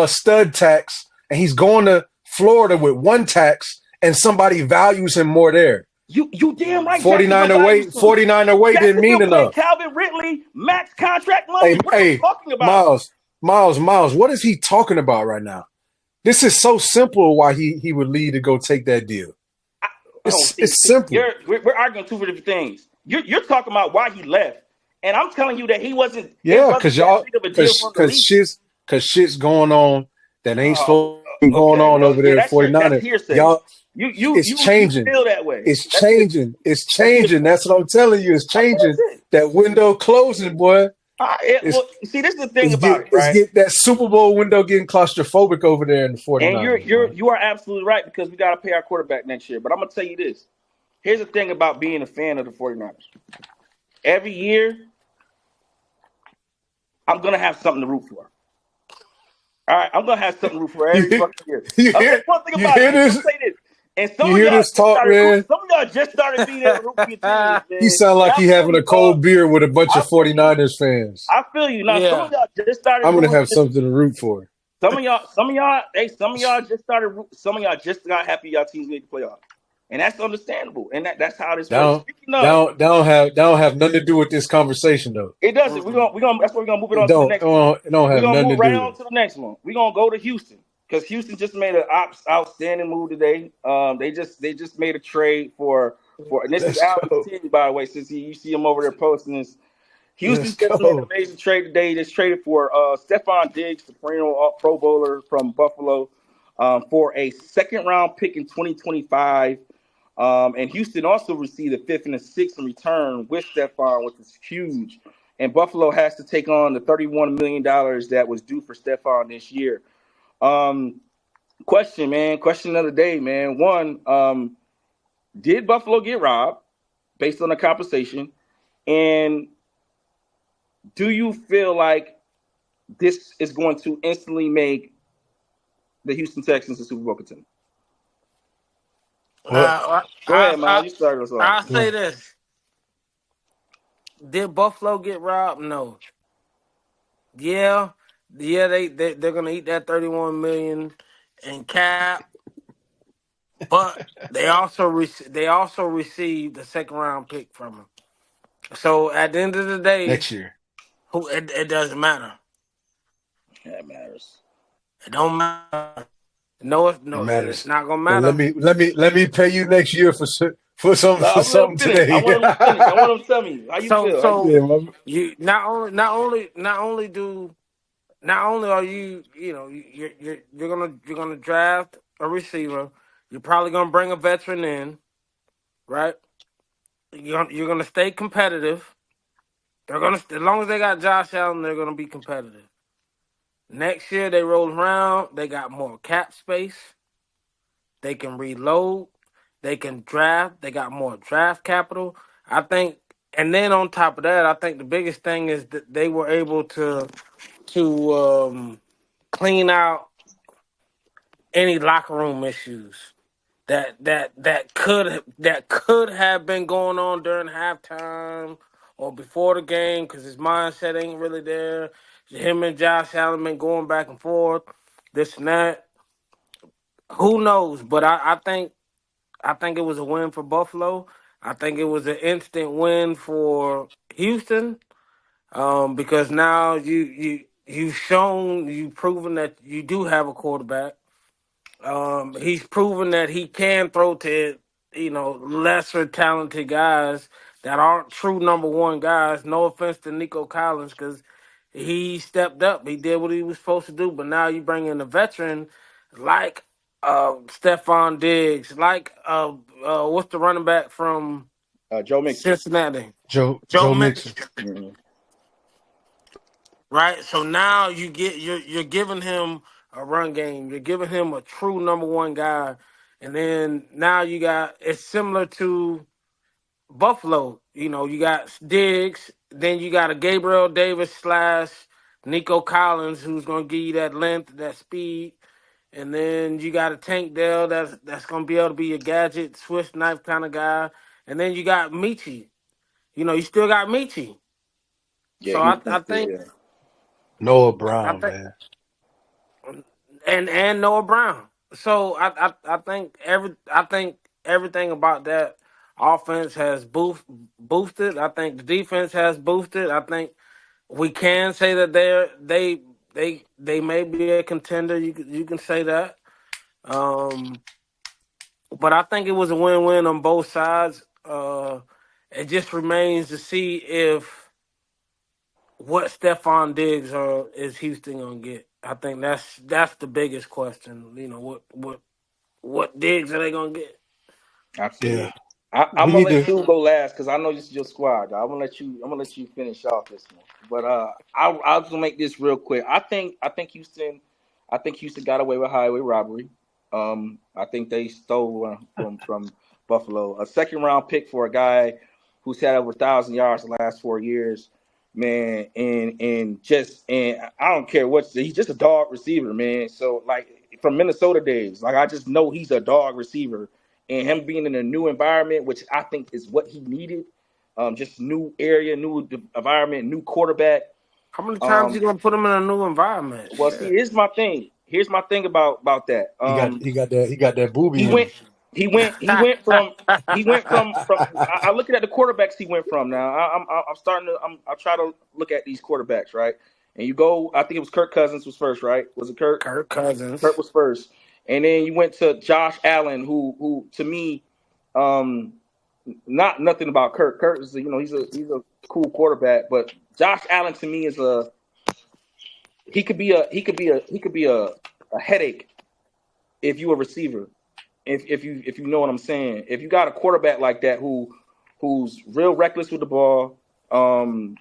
Speaker 4: stud tax, and he's going to Florida with one tax, and somebody values him more there.
Speaker 2: You damn right.
Speaker 4: 49 away didn't mean enough.
Speaker 2: Calvin Ridley max contract money. What are you talking about?
Speaker 4: Miles, what is he talking about right now? This is so simple why he would leave to go take that deal. It's simple.
Speaker 2: We're arguing two different things. You're talking about why he left, and I'm telling you that he wasn't.
Speaker 4: Yeah, because shit's going on that ain't supposed to be going on over there at 49ers. Y'all, it's changing.
Speaker 2: You feel that way.
Speaker 4: It's changing. It's changing. That's what I'm telling you. It's changing. That window closing, boy.
Speaker 2: See, this is the thing about it, right?
Speaker 4: That Super Bowl window getting claustrophobic over there in the 49ers.
Speaker 2: And you are absolutely right because we got to pay our quarterback next year. But I'm going to tell you this. Here's the thing about being a fan of the 49ers. Every year, I'm going to have something to root for. All right? I'm going to have something to root for every fucking year. One thing about it, I'm going to say this. And some of y'all just started being able to root for your teams, man.
Speaker 4: He sound like he having a cold beer with a bunch of 49ers fans.
Speaker 2: I feel you. Now, some of y'all just started.
Speaker 4: I'm gonna have something to root for.
Speaker 2: Some of y'all just started. Some of y'all just got happy y'all teams made the playoffs, and that's understandable. And that's how this works.
Speaker 4: Don't have nothing to do with this conversation though.
Speaker 2: It doesn't. We're gonna. That's why we're gonna move it on to the next one.
Speaker 4: It don't have nothing to do.
Speaker 2: Right on to the next one. We're gonna go to Houston. Because Houston just made an outstanding move today. They just made a trade for and this is Alvin's team, by the way, since you see him over there posting this. Houston just made an amazing trade today. They just traded for Stephon Diggs, the perennial Pro Bowler from Buffalo, for a second-round pick in 2025. And Houston also received a fifth and a sixth in return with Stephon, which is huge. And Buffalo has to take on the $31 million that was due for Stephon this year. Question of the day, man. One, did Buffalo get robbed based on the compensation? And do you feel like this is going to instantly make the Houston Texans a Super Bowl contender? Go ahead, man. You started us off.
Speaker 3: I'll say this. Did Buffalo get robbed? No. Yeah, they're gonna eat that $31 million in cap, but they also received the second round pick from him. So at the end of the day,
Speaker 4: next year,
Speaker 3: it doesn't matter.
Speaker 2: That matters.
Speaker 3: It don't matter. No, it matters. It's not gonna matter.
Speaker 4: Well, let me pay you next year for something today.
Speaker 2: I want him to tell me how you feel.
Speaker 3: So you not only are you're gonna draft a receiver, you're probably gonna bring a veteran in, right? You're gonna stay competitive. They're gonna, as long as they got Josh Allen, they're gonna be competitive. Next year they roll around, they got more cap space. They can reload. They can draft. They got more draft capital. I think, and then on top of that, I think the biggest thing is that they were able to clean out any locker room issues that could have been going on during halftime or before the game because his mindset ain't really there. Him and Josh Allen been going back and forth, this and that. Who knows? But I think it was a win for Buffalo. I think it was an instant win for Houston because now you've proven that you do have a quarterback. He's proven that he can throw to lesser talented guys that aren't true number one guys. No offense to Nico Collins because he stepped up. He did what he was supposed to do. But now you bring in a veteran like Stephon Diggs, like what's the running back from
Speaker 2: Joe Mixon.
Speaker 3: Cincinnati?
Speaker 4: Joe Mixon.
Speaker 2: Mm-hmm.
Speaker 3: Right. So now you're giving him a run game. You're giving him a true number one guy, and then now it's similar to Buffalo. You got Diggs, then you got a Gabriel Davis / Nico Collins, who's gonna give you that length, that speed. And then you got a Tank Dell that's gonna be able to be a gadget, Swiss knife kind of guy. And then you got Michi. You still got Michi.
Speaker 2: Yeah,
Speaker 3: So
Speaker 2: he
Speaker 3: I,
Speaker 2: was
Speaker 3: I
Speaker 2: gonna say
Speaker 3: think
Speaker 2: yeah.
Speaker 4: Noah
Speaker 3: I
Speaker 4: Brown,
Speaker 3: think
Speaker 4: man.
Speaker 3: and Noah Brown. So I think everything about that offense has boosted. I think the defense has boosted. I think we can say that they may be a contender. You can say that. Um, but I think it was a win-win on both sides. It just remains to see if what Stephon Diggs is Houston gonna get. I think that's the biggest question. What Diggs are they gonna get?
Speaker 4: Yeah,
Speaker 2: Absolutely. I'm
Speaker 4: we
Speaker 2: gonna
Speaker 4: need
Speaker 2: let
Speaker 4: to.
Speaker 2: Sue go last because I know this is your squad. I'm gonna let you finish off this one. But I'll just make this real quick. I think Houston got away with highway robbery. I think they stole from Buffalo a second round pick for a guy who's had over 1,000 yards the last 4 years, man. And I don't care what he's just a dog receiver, man. So like from Minnesota days, like I just know he's a dog receiver and him being in a new environment, which I think is what he needed. Just new area, new environment, new quarterback.
Speaker 3: How many times you
Speaker 2: Um,
Speaker 3: gonna put them in a new environment?
Speaker 2: well, see,
Speaker 3: Shit.
Speaker 2: here's my thing. Here's my thing about that.
Speaker 4: He got that booby
Speaker 2: He
Speaker 4: in him.
Speaker 2: went, he went from. I looking at the quarterbacks he went from. Now I'm starting to. I try to look at these quarterbacks, right? And you go. I think it was Kirk Cousins was first, right? Was it Kirk?
Speaker 3: Kirk
Speaker 2: Kirk
Speaker 3: Cousins.
Speaker 2: was first, and then you went to Josh Allen, who to me, um, not nothing about Kirk. Kirk is he's a cool quarterback, but Josh Allen to me is a he could be a headache if you a receiver. If you know what I'm saying. If you got a quarterback like that who's real reckless with the ball, um,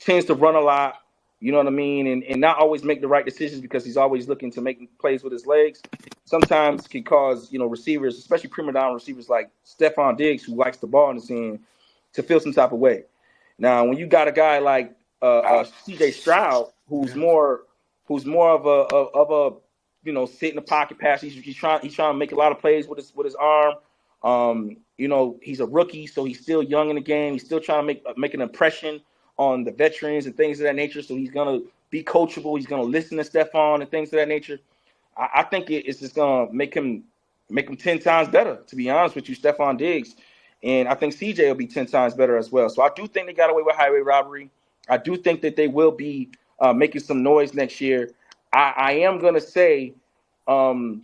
Speaker 2: tends to run a lot, you know what I mean, and not always make the right decisions because he's always looking to make plays with his legs. Sometimes can cause receivers, especially prima donna receivers like Stephon Diggs, who likes the ball in his hand, to feel some type of way. Now, when you got a guy like C.J. Stroud,
Speaker 3: Yeah.
Speaker 2: who's more of a sit in the pocket pass. He's trying to make a lot of plays with his arm. He's a rookie, so he's still young in the game. He's still trying to make an impression on the veterans and things of that nature. So he's gonna be coachable. He's gonna listen to Stephon and things of that nature. I think it's just gonna make him 10 times better. To be honest with you, Stephon Diggs, and I think CJ will be 10 times better as well. So I do think they got away with highway robbery. I do think that they will be making some noise next year. I am gonna say, um,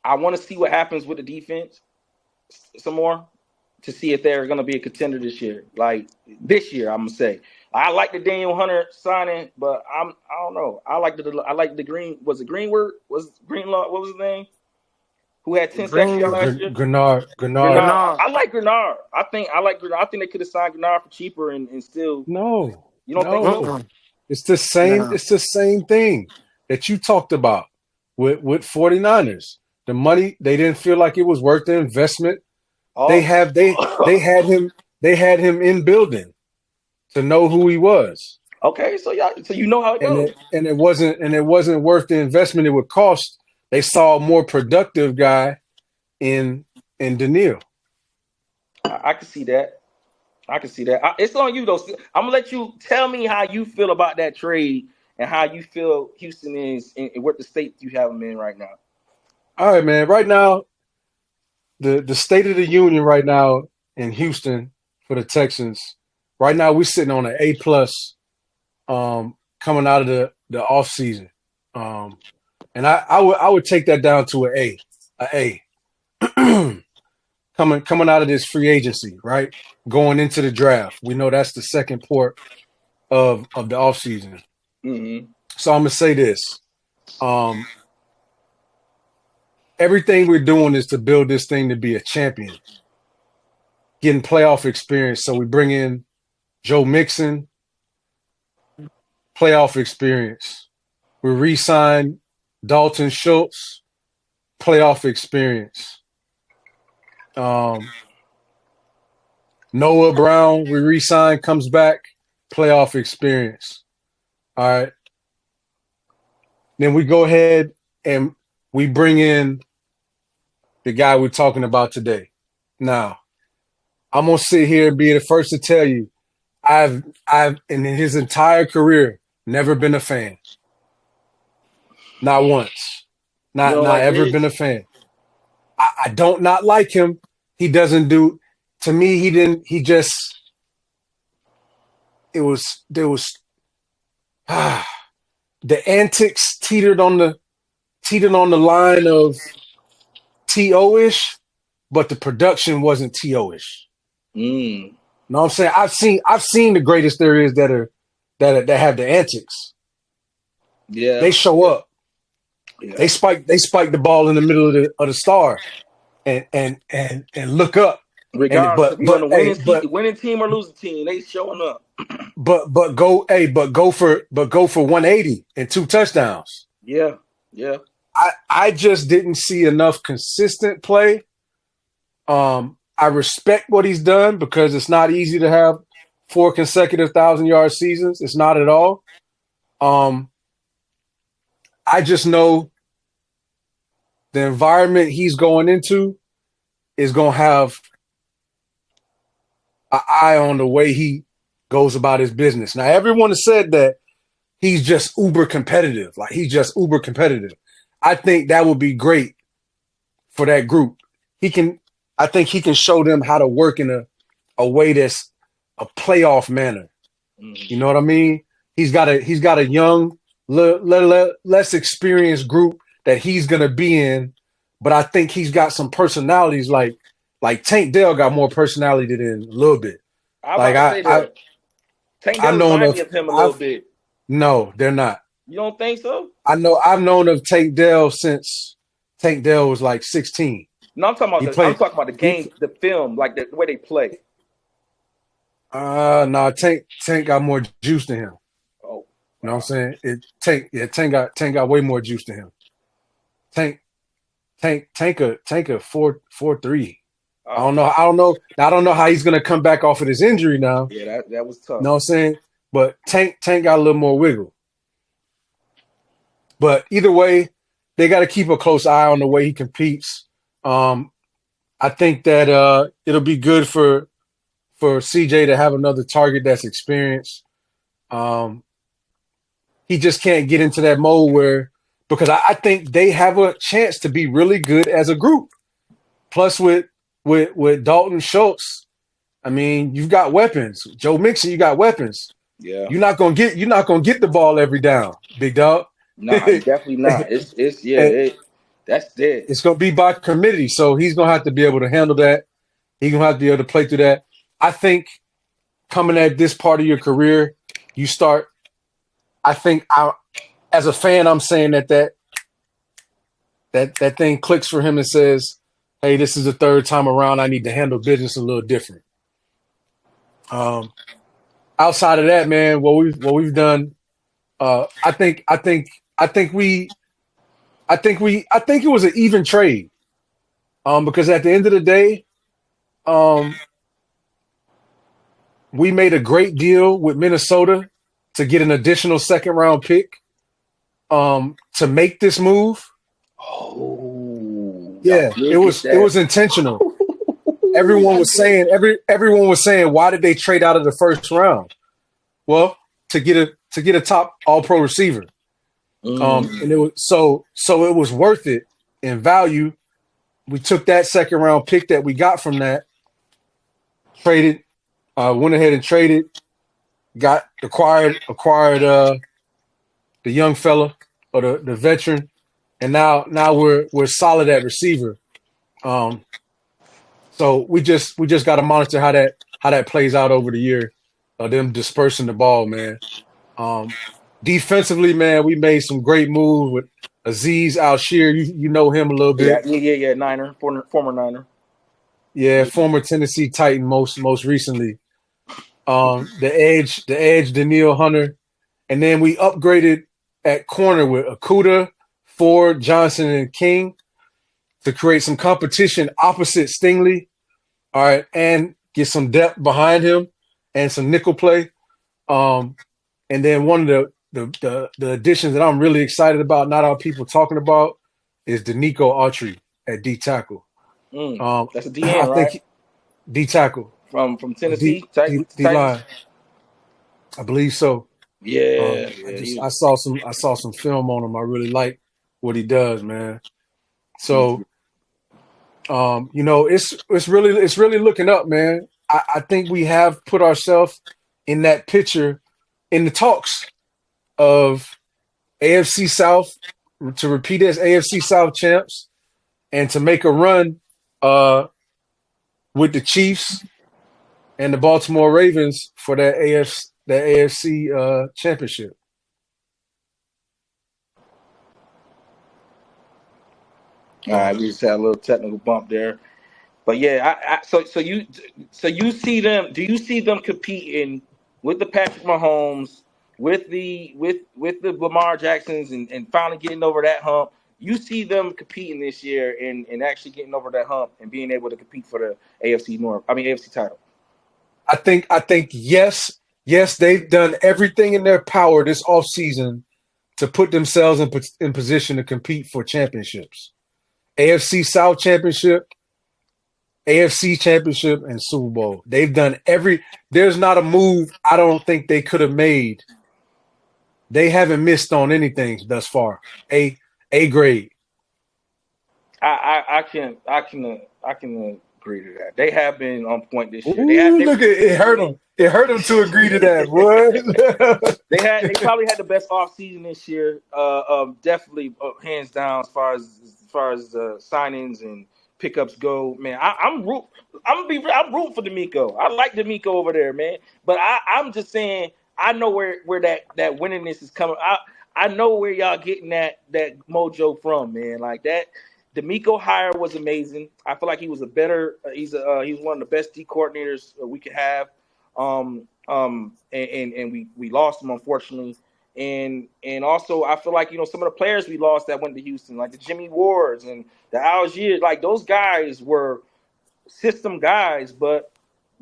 Speaker 2: I want to see what happens with the defense some more to see if they're going to be a contender this year. Like this year, I'm gonna say I like the Daniel Hunter signing, but I don't know. I like the Green. Was it Greenwood? Was Greenlaw? What was his name? Who had 10 sacks y'all
Speaker 3: Green
Speaker 2: last year?
Speaker 4: Grenard.
Speaker 2: Grenard.
Speaker 3: Grenard.
Speaker 2: I like Grenard. I like Grenard. I think they could have signed Grenard for cheaper and still.
Speaker 4: No,
Speaker 2: You don't think so?
Speaker 4: no.
Speaker 3: Mm-mm.
Speaker 4: It's the same.
Speaker 3: No.
Speaker 4: It's the same thing that you talked about with 49ers. The money, they didn't feel like it was worth the investment. They
Speaker 2: Oh,
Speaker 4: have they had him in building to know who he was.
Speaker 2: okay. So you know how it
Speaker 4: And
Speaker 2: goes.
Speaker 4: it wasn't worth the investment it would cost. They saw a more productive guy in Daniil.
Speaker 2: I can see that. I can see that. It's on you though. I'm gonna let you tell me how you feel about that trade and how you feel Houston is and what the state you have them in right now.
Speaker 4: All right, man. Right now, the state of the union right now in Houston for the Texans. Right now, we're sitting on an A+ coming out of the off season. And I would take that down to an A, coming out of this free agency, right? Going into the draft. We know that's the second port of the offseason.
Speaker 2: Mm-hmm.
Speaker 4: So I'm gonna say this. Everything we're doing is to build this thing to be a champion, getting playoff experience. So we bring in Joe Mixon, playoff experience. We re-sign Dalton Schultz, playoff experience. Noah Brown, we re-sign, comes back, playoff experience. All right. Then we go ahead and we bring in the guy we're talking about today. Now, I'm gonna sit here and be the first to tell you, I've in his entire career never been a fan. Not once.
Speaker 2: You don't
Speaker 4: Not
Speaker 2: like
Speaker 4: ever
Speaker 2: Diggs?
Speaker 4: been a fan. I don't not like him. He doesn't do to me, he just there was the antics teetered on the line of TO-ish, but the production wasn't TO-ish.
Speaker 2: Mm.
Speaker 4: Know what I'm saying? I've seen the greatest there is that have the antics.
Speaker 2: Yeah.
Speaker 4: They show up.
Speaker 2: Yeah.
Speaker 4: They spike the ball in the middle of the star and look up.
Speaker 2: Regardless if you're on the winning team or losing team, they showing up.
Speaker 4: But go for 180 and 2 touchdowns.
Speaker 2: Yeah. Yeah.
Speaker 4: I just didn't see enough consistent play. I respect what he's done because it's not easy to have 4 consecutive 1,000-yard seasons. It's not at all. I just know the environment he's going into is going to have an eye on the way he goes about his business. Now, everyone has said that he's just uber competitive. Like, he's just uber competitive. I think that would be great for that group. I think he can show them how to work in a way that's a playoff manner. You know what I mean? He's got a young, less experienced group that he's gonna be in, but I think he's got some personalities like Tank Dell got more personality than a little bit.
Speaker 2: Tank Dell reminds me of him a little bit.
Speaker 4: No, they're not.
Speaker 2: You don't think so?
Speaker 4: I've known of Tank Dell since Tank Dell was like 16.
Speaker 2: No, I'm talking about the game, the film, like the way they play.
Speaker 4: No, Tank got more juice than him.
Speaker 2: Oh,
Speaker 4: you know what I'm saying? Tank got way more juice than him. Tank a 4.3. I don't know how he's gonna come back off of this injury now.
Speaker 2: Yeah, that was tough.
Speaker 4: You know what I'm saying? But Tank got a little more wiggle. But either way, they got to keep a close eye on the way he competes. I think that it'll be good for CJ to have another target that's experienced. He just can't get into that mode because I think they have a chance to be really good as a group. Plus with Dalton Schultz, I mean, you've got weapons. Joe Mixon, you got weapons.
Speaker 2: Yeah.
Speaker 4: You're not gonna get the ball every down, big dog.
Speaker 2: No, definitely not. That's dead.
Speaker 4: It's gonna be by committee, so he's gonna have to be able to handle that. He's gonna have to be able to play through that. I think coming at this part of your career, you start. As a fan, I'm saying that thing clicks for him and says, "Hey, this is the third time around. I need to handle business a little different." Outside of that, man, what we've done, I think it was an even trade. Because at the end of the day, we made a great deal with Minnesota to get an additional 2nd-round pick to make this move.
Speaker 2: Oh,
Speaker 4: yeah, it was intentional. Everyone was saying, why did they trade out of the 1st round? Well, to get a top All-Pro receiver. And it was so it was worth it in value. We took that 2nd-round pick that we got from that, went ahead and traded, acquired the young fella or the veteran, and now we're solid at receiver. So we just got to monitor how that plays out over the year. Them dispersing the ball, man. Defensively, man, we made some great moves with Azeez Al-Shir. You know him a little bit.
Speaker 2: Yeah. Niner, former Niner.
Speaker 4: Yeah, former Tennessee Titan most recently. The edge, Daniil Hunter. And then we upgraded at corner with Okudah, Ford, Johnson, and King to create some competition opposite Stingley. All right, and get some depth behind him and some nickel play. And then one of the additions that I'm really excited about, not all people talking about, is Danico Autry at D tackle.
Speaker 2: That's a
Speaker 4: I
Speaker 2: DN, right?
Speaker 4: think D tackle
Speaker 2: From
Speaker 4: D
Speaker 2: Tennessee
Speaker 4: D
Speaker 2: Titans.
Speaker 4: line, I believe so.
Speaker 2: Yeah, yeah.
Speaker 4: I saw some film on him. I really like what he does, man.
Speaker 2: Me
Speaker 4: So
Speaker 2: too.
Speaker 4: it's really looking up, man. I think we have put ourselves in that picture in the talks of AFC South to repeat as AFC South champs and to make a run with the Chiefs and the Baltimore Ravens for that AFC championship.
Speaker 2: All right, we just had a little technical bump there. But yeah, so you see them? Do you see them competing with the Patrick Mahomes, with the Lamar Jacksons, and finally getting over that hump? You see them competing this year and actually getting over that hump and being able to compete for the AFC North. I mean AFC title.
Speaker 4: I think yes, they've done everything in their power this offseason to put themselves in position to compete for championships. AFC South championship, AFC championship, and Super Bowl. They've done there's not a move I don't think they could have made. They haven't missed on anything thus far. A grade.
Speaker 2: I can agree to that. They have been on point this year.
Speaker 4: Ooh, look at it hurt them. It hurt them to agree to that, boy.
Speaker 2: They probably had the best off season this year. Definitely hands down as far as signings and pickups go. Man, I'm rooting for D'Amico. I like D'Amico over there, man. But I'm just saying I know where that winningness is coming. I know where y'all getting that mojo from, man. Like that. D'Amico hire was amazing. I feel like he was he's one of the best D coordinators we could have. And we lost him unfortunately. And also I feel like some of the players we lost that went to Houston, like the Jimmy Wards and the Algiers, like those guys were system guys, but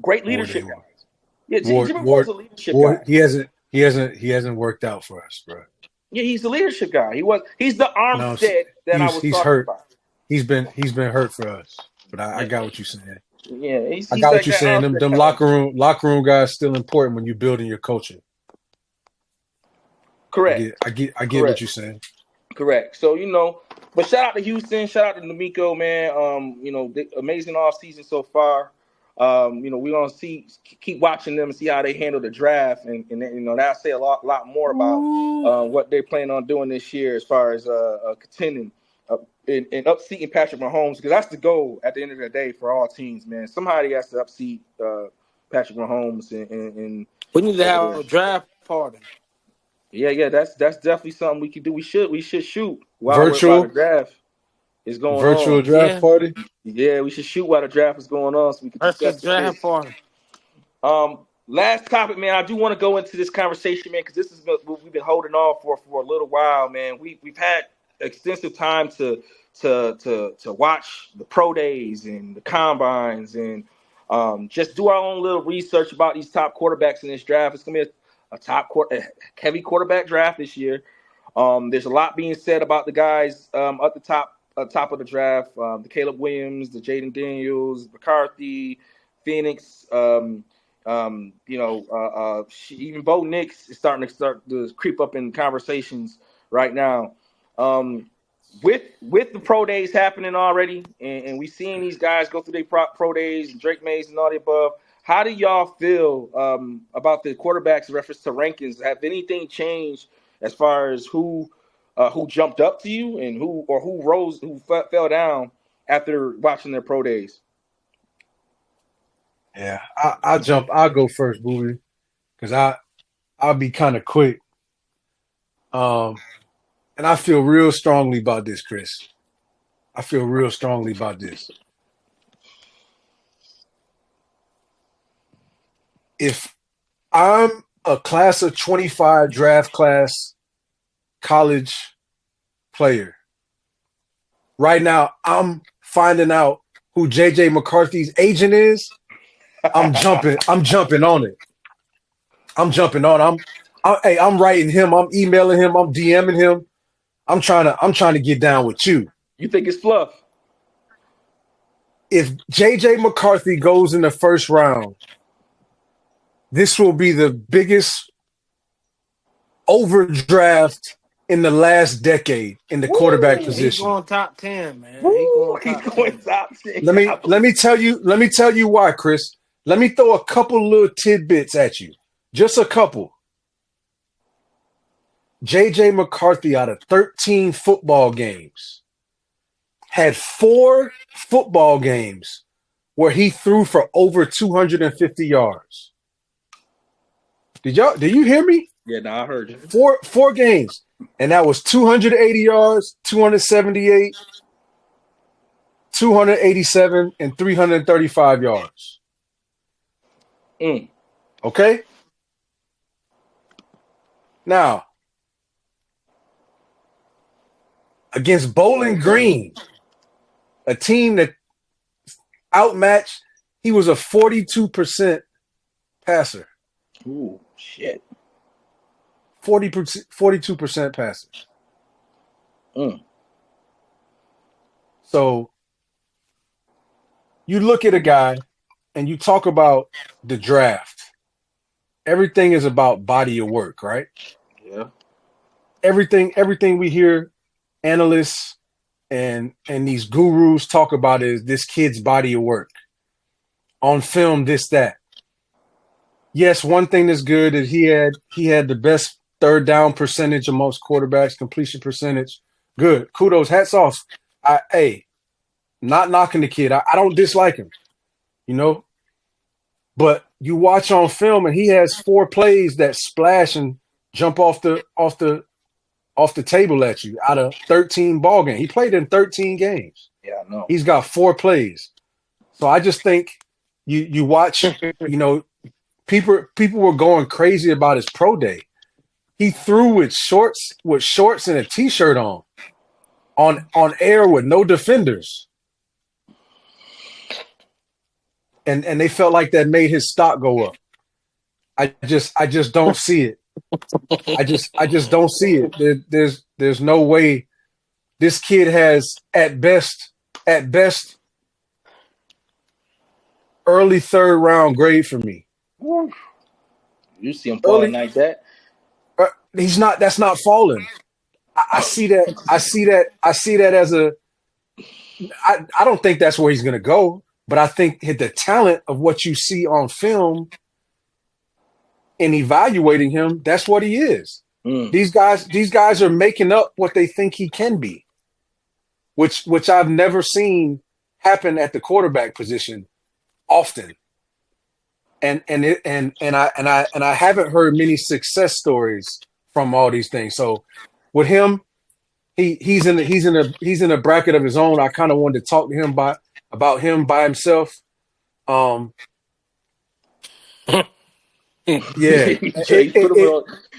Speaker 2: great leadership guys. Yeah, Jimmy Ward's a leadership guy.
Speaker 4: He hasn't worked out for us, bro.
Speaker 2: Yeah, he's a leadership guy. He's the Armstead that I was talking
Speaker 4: hurt.
Speaker 2: about.
Speaker 4: He's been hurt for us. But I got what you're saying.
Speaker 2: Yeah,
Speaker 4: I got what you're saying. Them locker room guys still important when you're building your culture.
Speaker 2: Correct.
Speaker 4: I get what you're saying.
Speaker 2: Correct. So but shout out to Houston, shout out to D'Amico, man. The amazing off season so far. We're gonna keep watching them and see how they handle the draft, and that'll say a lot more about what they plan on doing this year as far as contending and upseating Patrick Mahomes, because that's the goal at the end of the day for all teams, man. Somebody has to upseat Patrick Mahomes, and
Speaker 3: we need to have a draft party.
Speaker 2: Yeah, that's definitely something we can do. We should shoot while the draft is going on.
Speaker 4: Virtual draft party.
Speaker 2: Yeah, we should shoot while the draft is going on so we can discuss the draft party. Last topic, man. I do want to go into this conversation, man, because this is what we've been holding on for a little while, man. We've had extensive time to watch the pro days and the combines and just do our own little research about these top quarterbacks in this draft. It's gonna be a heavy quarterback draft this year. There's a lot being said about the guys at the top of the draft. The Caleb Williams, the Jaden Daniels, McCarthy, Phoenix. Even Bo Nix is starting to creep up in conversations right now. With the pro days happening already, and we seeing these guys go through their pro days, and Drake Mays and all the above. How do y'all feel about the quarterbacks in reference to rankings? Have anything changed as far as who jumped up to you and who fell down after watching their pro days?
Speaker 4: Yeah, I'll go first, Booby, because I'll be kind of quick. And I feel real strongly about this, Chris. I feel real strongly about this. If I'm a class of 25 draft class college player, right now I'm finding out who JJ McCarthy's agent is. I'm jumping on it. I'm jumping on. I'm writing him. I'm emailing him. I'm DMing him. I'm trying to get down with you.
Speaker 2: You think it's fluff?
Speaker 4: If JJ McCarthy goes in the first round, this will be the biggest overdraft in the last decade in the quarterback
Speaker 3: He's
Speaker 4: position.
Speaker 3: going top 10, man.
Speaker 2: He's going top 10.
Speaker 4: Let me tell you why, Chris. Let me throw a couple little tidbits at you. Just a couple. JJ McCarthy out of 13 football games had 4 football games where he threw for over 250 yards. Did you hear me?
Speaker 2: Yeah, no, I heard you.
Speaker 4: 4 games. And that was 280 yards, 278, 287, and 335 yards. Okay? Now, against Bowling Green, a team that outmatched, he was a 42% passer.
Speaker 2: Ooh, shit.
Speaker 4: 42% passer. So you look at a guy and you talk about the draft. Everything is about body of work, right?
Speaker 2: Yeah.
Speaker 4: Everything we hear analysts and these gurus talk about is this kid's body of work. On film, this, that. Yes, one thing that's good is he had the best third down percentage amongst quarterbacks, completion percentage. Good. Kudos. Hats off. Not knocking the kid. I don't dislike him, but you watch on film and he has 4 plays that splash and jump off the table at you out of 13 ball games. He played in 13 games.
Speaker 2: Yeah, I know.
Speaker 4: He's got 4 plays. So I just think you watch, people were going crazy about his pro day. He threw with shorts and a t-shirt on air with no defenders. And they felt like that made his stock go up. I just don't see it. I just don't see it. There's no way this kid has at best early 3rd round grade for me.
Speaker 2: You see him falling like that?
Speaker 4: He's not. That's not falling. I see that. I see that as a. I don't think that's where he's going to go, but I think the talent of what you see on film and evaluating him, that's what he is. These guys are making up what they think he can be, which I've never seen happen at the quarterback position often. And I haven't heard many success stories from all these things. So with him, he's in a bracket of his own. I kind of wanted to talk to him about him by himself. Yeah,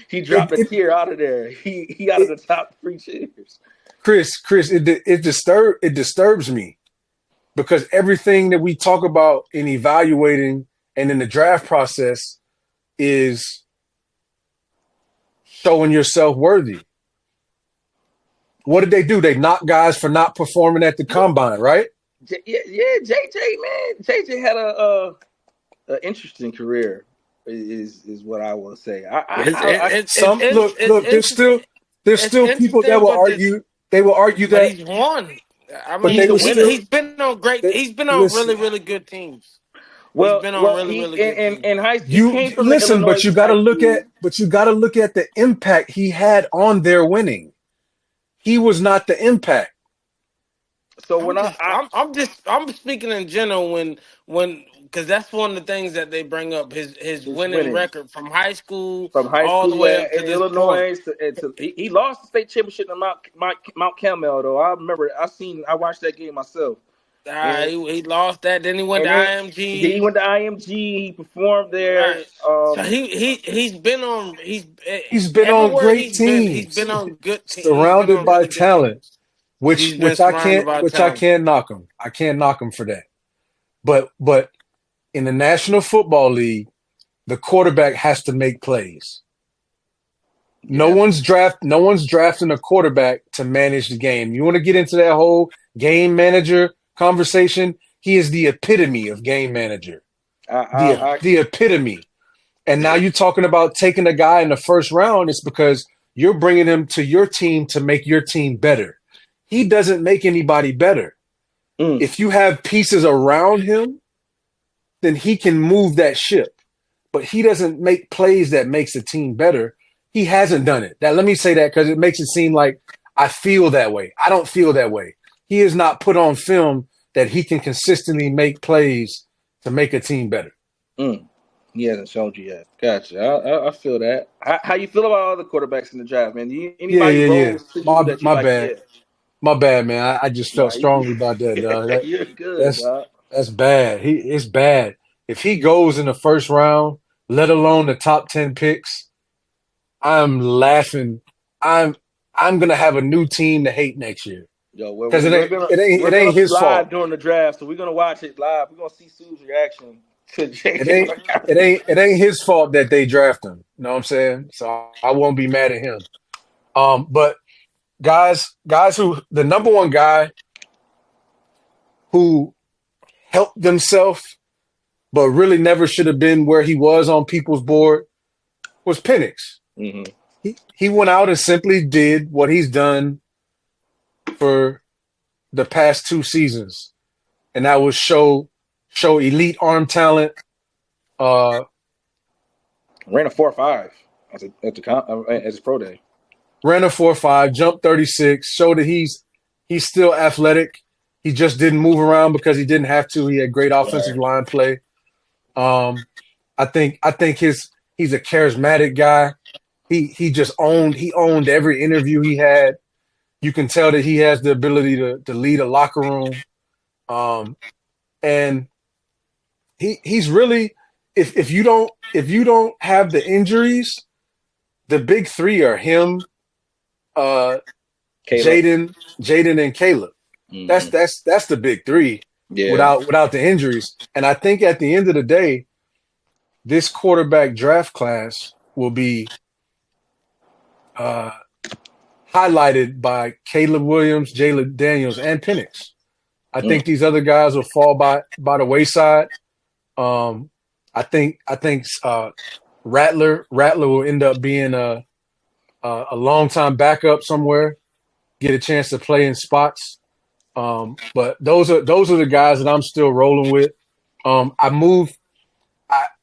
Speaker 2: he dropped a tier out of there. He out of the top 3 tiers.
Speaker 4: Chris, it disturbs me because everything that we talk about in evaluating and in the draft process is showing yourself worthy. What did they do? They knocked guys for not performing at the combine, right?
Speaker 2: Yeah, JJ, man. JJ had a interesting career. Is what I will say.
Speaker 4: There's still people that will argue. They will argue that
Speaker 3: he's won. I mean, he's been on great. He's been on really, really good teams.
Speaker 2: Well,
Speaker 3: he's been on really, really good teams.
Speaker 2: In high school,
Speaker 4: but you got to look at the impact he had on their winning. He was not the impact.
Speaker 2: So
Speaker 3: I'm speaking in general when because that's one of the things that they bring up his winning record from high school all the way up to this
Speaker 2: Illinois.
Speaker 3: point.
Speaker 2: He lost the state championship in Mount Carmel though. I remember I watched that game myself.
Speaker 3: He lost that. Then he went to IMG.
Speaker 2: He went to IMG. He performed there.
Speaker 3: Right. So he's been on
Speaker 4: great teams.
Speaker 3: He's been on good teams.
Speaker 4: Surrounded by talent. Which I can't knock him. I can't knock him for that. But in the National Football League, the quarterback has to make plays. No
Speaker 2: Yeah.
Speaker 4: one's drafting a quarterback to manage the game. You want to get into that whole game manager conversation? He is the epitome of game manager. The epitome. And now you're talking about taking a guy in the first round. It's because you're bringing him to your team to make your team better. He doesn't make anybody better. If you have pieces around him, then he can move that ship. But he doesn't make plays that makes the team better. He hasn't done it. Now, let me say that because it makes it seem like I feel that way. I don't feel that way. He has not put on film that he can consistently make plays to make a team better.
Speaker 2: He hasn't showed you yet. Gotcha. I feel that. How you feel about other quarterbacks in the draft, man? Anybody rolls to you that you
Speaker 4: My
Speaker 2: like?
Speaker 4: bad.
Speaker 2: Yeah.
Speaker 4: My bad, man. I just felt strongly about that, dog.
Speaker 2: You're good, dog.
Speaker 4: That's bad. It's bad. If he goes in the first round, let alone the top 10 picks, I'm laughing. I'm gonna have a new team to hate next year.
Speaker 2: Yo,
Speaker 4: Because it ain't his fault.
Speaker 2: during the draft, so we're gonna watch it live. We're gonna see Sue's reaction to
Speaker 4: It
Speaker 2: JJ.
Speaker 4: ain't his fault that they draft him. You know what I'm saying? So I won't be mad at him. But guys who the number one guy who helped himself but really never should have been where he was on people's board was Penix.
Speaker 2: Mm-hmm.
Speaker 4: He went out and simply did what he's done for the past 2 seasons, and that was show elite arm talent.
Speaker 2: Ran a 4.5 at his pro day.
Speaker 4: Ran a 4.5, jumped 36, showed that he's still athletic. He just didn't move around because he didn't have to. He had great offensive line play. I think he's a charismatic guy. He owned every interview he had. You can tell that he has the ability to lead a locker room. And he's really if you don't have the injuries, the big three are him, Jaden and Caleb.
Speaker 2: Mm-hmm.
Speaker 4: That's the big three without the injuries. And I think at the end of the day, this quarterback draft class will be highlighted by Caleb Williams, Jalen Daniels, and Penix. I think these other guys will fall by the wayside. I think Rattler will end up being a long-time backup somewhere, get a chance to play in spots. But those are the guys that I'm still rolling with.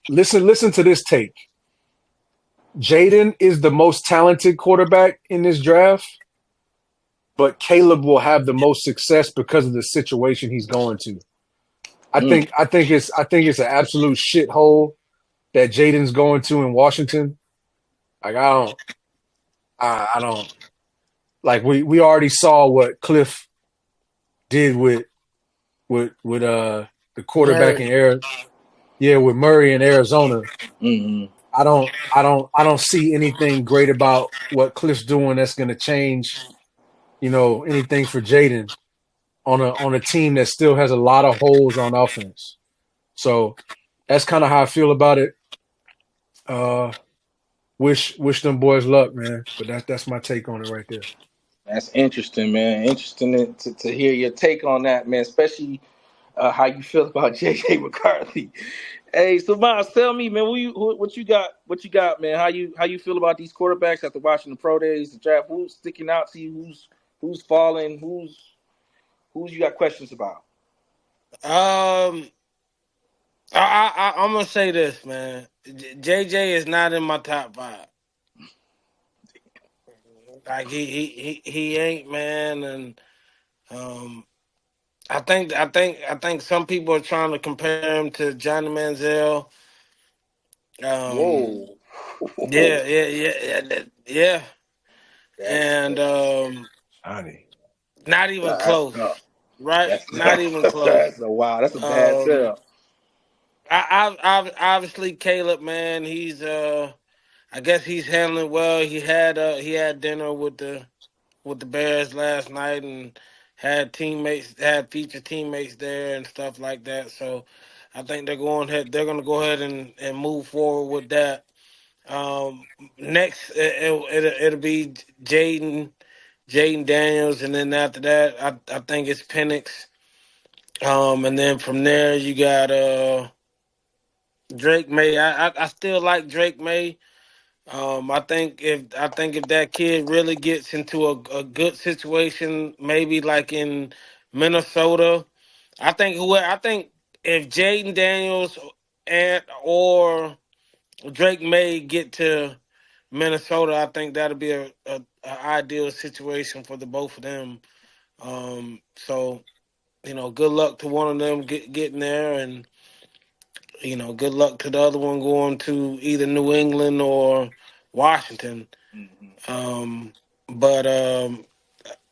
Speaker 4: Listen to this take. Jaden is the most talented quarterback in this draft, but Caleb will have the most success because of the situation he's going to. I think it's an absolute shithole that Jaden's going to in Washington. Like I don't like we already saw what Cliff did with the quarterback in Arizona. Yeah, with Murray in Arizona.
Speaker 2: Mm-hmm.
Speaker 4: I don't see anything great about what Cliff's doing that's going to change, anything for Jaden on a team that still has a lot of holes on offense. So that's kind of how I feel about it. Wish them boys luck, man. But that's my take on it right there.
Speaker 2: That's interesting, man. Interesting to hear your take on that, man. Especially how you feel about JJ McCarthy. Hey, so Miles, tell me, man, what you got? What you got, man? How you feel about these quarterbacks after watching the pro days, the draft? Who's sticking out to you? Who's falling? Who's you got questions about?
Speaker 3: I'm gonna say this, man. JJ is not in my top 5. Like he ain't, man, and I think some people are trying to compare him to Johnny Manziel.
Speaker 2: Whoa.
Speaker 3: Yeah. And
Speaker 4: Johnny.
Speaker 3: not even
Speaker 2: That's
Speaker 3: close.
Speaker 2: tough.
Speaker 3: Right? Not even close.
Speaker 2: That's a bad setup.
Speaker 3: I obviously Caleb, man, he's I guess he's handling well. He had dinner with the Bears last night and had featured teammates there and stuff like that. So I think they're going ahead. They're going to go ahead and move forward with that. Next, it'll be Jaden Daniels, and then after that, I think it's Penix. And then from there, you got Drake May. I still like Drake May. I think if that kid really gets into a good situation, maybe like in Minnesota, I think if Jaden Daniels and or Drake May get to Minnesota, I think that'll be a ideal situation for the both of them. So good luck to one of them getting there, and good luck to the other one going to either New England or Washington. But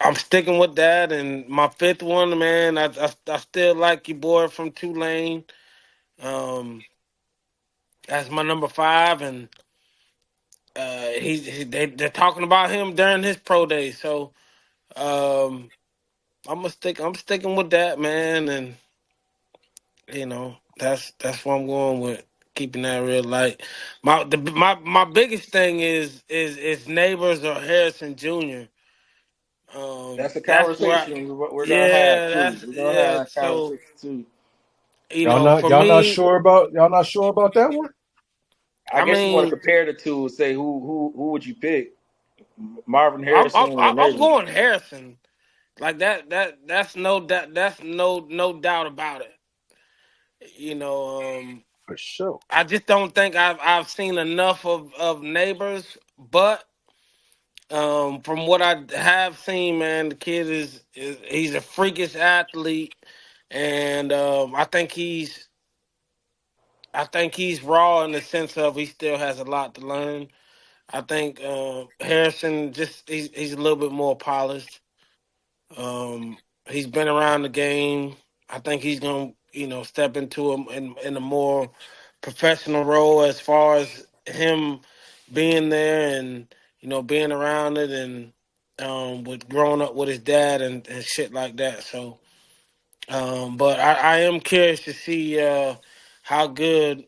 Speaker 3: I'm sticking with that, and my fifth one, man, I still like your boy from Tulane. Um, that's my number five, and they're talking about him during his pro day, so um, I'm sticking with that, man, and that's what I'm going with. Keeping that real light. My biggest thing is Neighbors or Harrison Jr.
Speaker 2: That's a
Speaker 3: That's where
Speaker 2: conversation we're gonna have
Speaker 3: yeah,
Speaker 2: too.
Speaker 3: that's
Speaker 2: We're gonna have
Speaker 3: yeah.
Speaker 2: that
Speaker 3: So
Speaker 2: conversation too.
Speaker 3: for me,
Speaker 4: Y'all not sure about that one?
Speaker 2: I
Speaker 3: I
Speaker 2: guess you want to
Speaker 3: mean,
Speaker 2: compare the two and say who would you pick, Marvin
Speaker 3: I'm
Speaker 2: Harrison
Speaker 3: I'm
Speaker 2: or
Speaker 3: I'm
Speaker 2: Neighbors?
Speaker 3: going Harrison. Like that's no doubt about it. You know,
Speaker 4: For sure.
Speaker 3: I just don't think I've seen enough of Neighbors, but from what I have seen, man, the kid is he's a freakish athlete, and I think he's raw in the sense of he still has a lot to learn. I think Harrison just he's a little bit more polished. He's been around the game. I think he's gonna step into in a more professional role as far as him being there and being around it and with growing up with his dad and shit like that. So, but I am curious to see how good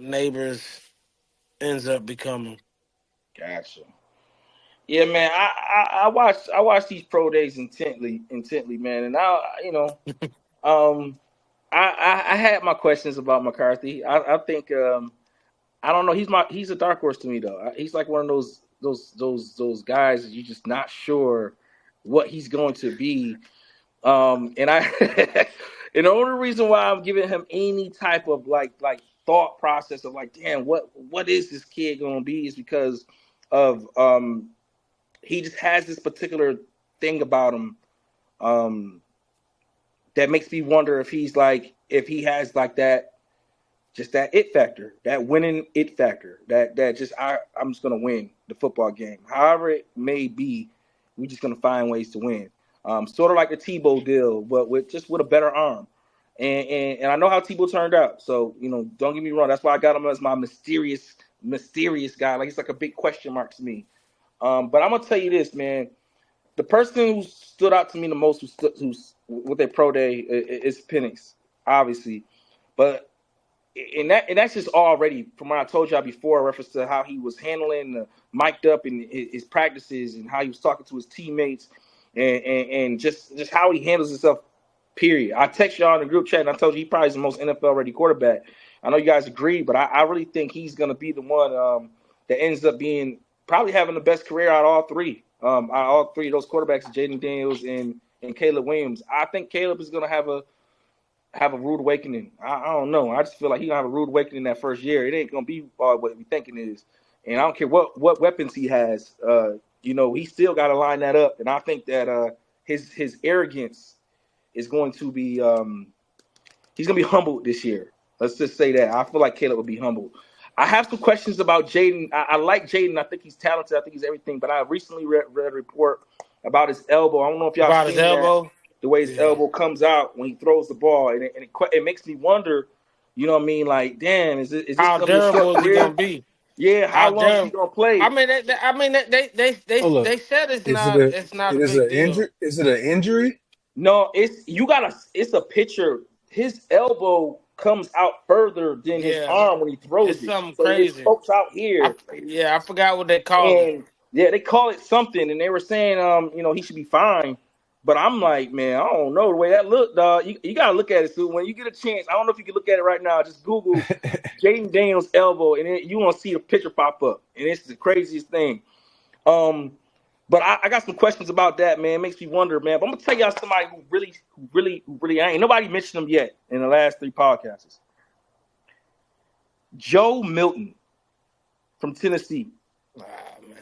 Speaker 3: Neighbors ends up becoming.
Speaker 2: Gotcha. Yeah, man. I watched these pro days intently, man. And um, I had my questions about McCarthy. I think I don't know. He's a dark horse to me though. He's like one of those guys that you're just not sure what he's going to be. And I and the only reason why I'm giving him any type of like thought process of like, damn, what is this kid going to be is because of he just has this particular thing about him um that makes me wonder if he has like that just that it factor, that winning it factor, that just I'm just gonna win the football game, however it may be. We're just gonna find ways to win. Sort of like the Tebow deal, but with a better arm. And I know how Tebow turned out, so don't get me wrong. That's why I got him as my mysterious guy. Like, it's like a big question mark to me. But I'm gonna tell you this, man. The person who stood out to me the most, who's with their pro day, is Penix, obviously. But and that's just already from what I told y'all before, reference to how he was handling the mic'd up in his practices and how he was talking to his teammates and just how he handles himself. Period. I text y'all in the group chat and I told you he probably is the most NFL ready quarterback. I know you guys agree, but I really think he's gonna be the one that ends up being probably having the best career out of all three. Out of all three of those quarterbacks, Jaden Daniels and Caleb Williams. I think Caleb is gonna have a rude awakening. I don't know. I just feel like he gonna have a rude awakening that first year. It ain't gonna be what we thinking it is. And I don't care what weapons he has. He still got to line that up. And I think that his arrogance is going to be he's gonna be humbled this year. Let's just say that. I feel like Caleb will be humbled. I have some questions about Jaden. I like Jaden. I think he's talented. I think he's everything. But I recently read a report about his elbow. I don't know if y'all
Speaker 3: About his
Speaker 2: seen that.
Speaker 3: elbow,
Speaker 2: The way his
Speaker 3: yeah.
Speaker 2: elbow comes out when he throws the ball, and it makes me wonder. You know what I mean? Like, damn, is this
Speaker 3: How
Speaker 2: gonna be a short
Speaker 3: durable is he gonna
Speaker 2: career?
Speaker 3: be?
Speaker 2: Yeah. How
Speaker 3: How
Speaker 2: long is he
Speaker 3: durable?
Speaker 2: gonna
Speaker 3: I
Speaker 2: play?
Speaker 3: mean,
Speaker 4: Hold up.
Speaker 3: they said
Speaker 4: Is it a
Speaker 3: it's not a
Speaker 4: it is
Speaker 3: big
Speaker 4: an
Speaker 3: deal.
Speaker 4: injury? Is it an injury?
Speaker 2: No, it's a picture. His elbow comes out further than his
Speaker 3: Yeah,
Speaker 2: arm when he throws
Speaker 3: it's
Speaker 2: it.
Speaker 3: something
Speaker 2: So it
Speaker 3: crazy.
Speaker 2: pokes out here.
Speaker 3: I forgot what they call it.
Speaker 2: And yeah, they call it something, and they were saying, he should be fine. But I'm like, man, I don't know the way that looked, dog. You gotta look at it. So when you get a chance, I don't know if you can look at it right now. Just Google Jaden Daniels' elbow, and you want to see the picture pop up, and it's the craziest thing. But I got some questions about that, man. It makes me wonder, man. But I'm gonna tell y'all somebody who really, ain't nobody mentioned him yet in the last 3 podcasts. Joe Milton from Tennessee.
Speaker 3: Ah, man.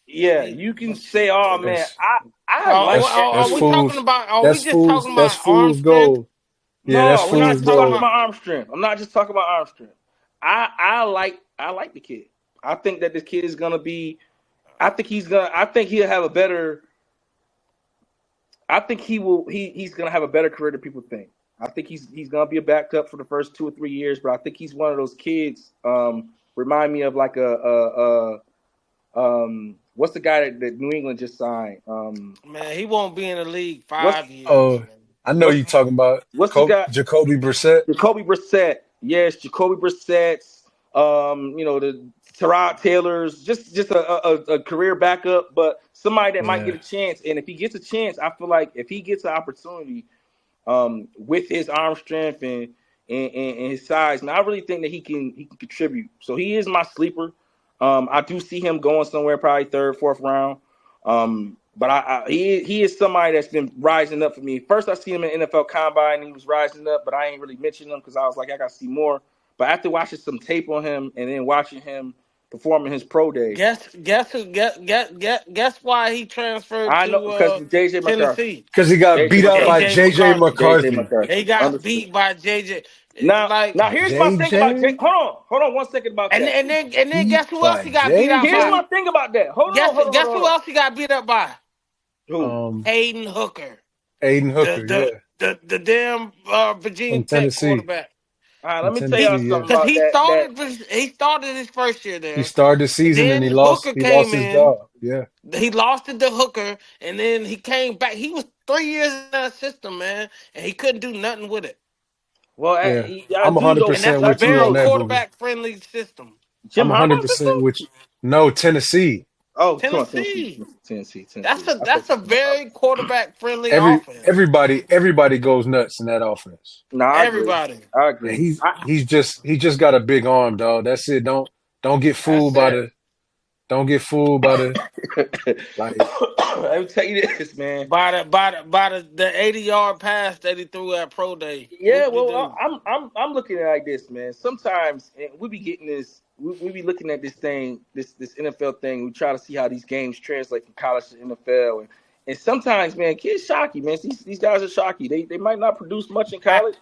Speaker 2: Yeah, you can say, oh man,
Speaker 4: That's
Speaker 2: I like that
Speaker 3: Are
Speaker 4: that's
Speaker 3: we
Speaker 2: kid.
Speaker 3: talking
Speaker 4: fool's
Speaker 3: about? Are we
Speaker 4: that's
Speaker 3: just
Speaker 4: fool's
Speaker 3: talking
Speaker 4: that's
Speaker 3: about arm
Speaker 4: fool's
Speaker 3: strength?
Speaker 4: gold. Yeah, that's
Speaker 2: No, we're
Speaker 3: We
Speaker 2: not
Speaker 4: fool's
Speaker 3: just
Speaker 2: just
Speaker 3: talking
Speaker 2: talking
Speaker 4: gold.
Speaker 3: about.
Speaker 2: about arm strength. I'm not just talking about arm strength. I like the kid. I think that this kid is gonna be. I think he'll have a better. I think he's gonna have a better career than people think. I think he's gonna be a backup for the first 2 or 3 years, but I think he's one of those kids. Remind me of like what's the guy that New England just signed?
Speaker 3: Man, he won't be in the league
Speaker 2: What's
Speaker 3: 5 years,
Speaker 4: Oh,
Speaker 3: man.
Speaker 4: I know
Speaker 2: what's
Speaker 4: you talking about
Speaker 2: what's the guy?
Speaker 4: Jacoby Brissett.
Speaker 2: Jacoby Brissett. Yes, Jacoby Brissett's. The Tyrod Taylor's just a career backup, but somebody that might get
Speaker 4: Yeah,
Speaker 2: a chance. And if he gets a chance, I feel like if he gets an opportunity, with his arm strength and his size, and I really think that he can contribute. So he is my sleeper. I do see him going somewhere probably third, fourth round. But he is somebody that's been rising up for me. First, I see him in NFL Combine, and he was rising up, but I ain't really mentioned him because I was like, I got to see more. But after watching some tape on him and then watching him perform in his pro day,
Speaker 3: Guess why he transferred
Speaker 2: I know
Speaker 3: to
Speaker 2: because JJ McCarthy.
Speaker 3: Tennessee?
Speaker 4: because he got
Speaker 2: JJ
Speaker 4: beat out by
Speaker 2: McCarthy.
Speaker 3: JJ
Speaker 4: JJ
Speaker 3: McCarthy.
Speaker 2: JJ
Speaker 4: McCarthy.
Speaker 3: He
Speaker 2: McCarthy.
Speaker 3: got
Speaker 2: Understood.
Speaker 3: beat by JJ.
Speaker 2: Now,
Speaker 3: Like,
Speaker 2: now here's my thing about Jay.
Speaker 4: JJ
Speaker 2: Hold on 1 second about
Speaker 3: and
Speaker 2: that.
Speaker 3: and then and then
Speaker 4: beat
Speaker 3: guess who else
Speaker 4: by
Speaker 3: he got beat out
Speaker 2: Here's
Speaker 3: by?
Speaker 2: my
Speaker 4: JJ.
Speaker 2: thing about that.
Speaker 3: Guess
Speaker 2: Hold
Speaker 3: who
Speaker 2: on.
Speaker 3: else he got beat up by?
Speaker 2: Who?
Speaker 4: Um,
Speaker 3: Hayden Hooker,
Speaker 4: Aiden
Speaker 3: the
Speaker 4: Hooker,
Speaker 3: the
Speaker 4: yeah,
Speaker 3: the damn Virginia
Speaker 4: from
Speaker 3: Tech
Speaker 4: Tennessee,
Speaker 3: quarterback.
Speaker 2: All right,
Speaker 4: from
Speaker 2: let me tell y'all
Speaker 4: Tennessee, yeah.
Speaker 2: something
Speaker 3: Because
Speaker 2: about that.
Speaker 3: he started his first year
Speaker 4: He
Speaker 3: there.
Speaker 4: started the season and
Speaker 3: Then
Speaker 4: he lost.
Speaker 3: Hooker
Speaker 4: He lost
Speaker 3: came
Speaker 4: his
Speaker 3: in.
Speaker 4: job. Yeah,
Speaker 3: He lost it to Hooker, and then he came back. He was 3 years in that system, man, and he couldn't do nothing with it.
Speaker 2: Well,
Speaker 4: yeah.
Speaker 2: I
Speaker 4: I'm
Speaker 2: do know.
Speaker 3: And
Speaker 4: 100%
Speaker 3: that's a
Speaker 2: I
Speaker 4: with
Speaker 2: do
Speaker 4: you
Speaker 3: very
Speaker 4: on
Speaker 2: know
Speaker 4: that, Boogie.
Speaker 3: quarterback friendly system.
Speaker 2: Jim
Speaker 4: I'm
Speaker 2: Harbaugh
Speaker 4: 100%
Speaker 2: system.
Speaker 4: with you. No, Tennessee.
Speaker 2: Oh, come on, Tennessee,
Speaker 3: Tennessee.
Speaker 2: Tennessee,
Speaker 3: That's
Speaker 2: Tennessee.
Speaker 3: a
Speaker 2: I thought
Speaker 3: that's
Speaker 2: you
Speaker 3: a
Speaker 2: were talking about.
Speaker 3: very quarterback friendly offense.
Speaker 4: Everybody goes nuts in that offense.
Speaker 2: No, I agree.
Speaker 3: Everybody.
Speaker 2: I
Speaker 4: And
Speaker 2: agree.
Speaker 4: he just got a big arm, dog. That's it. Don't get
Speaker 3: That's
Speaker 4: fooled by
Speaker 3: it.
Speaker 4: the don't get fooled by the like
Speaker 2: Let me tell you this, man.
Speaker 3: By the 80-yard pass that he threw at Pro Day.
Speaker 2: Yeah,
Speaker 3: Whoop de
Speaker 2: well,
Speaker 3: doo.
Speaker 2: I'm looking at it like this, man. Sometimes we be getting this, we be looking at this thing, this NFL thing. We try to see how these games translate from college to NFL, and sometimes, man, kids shocky, man. These guys are shocky. They might not produce much in college.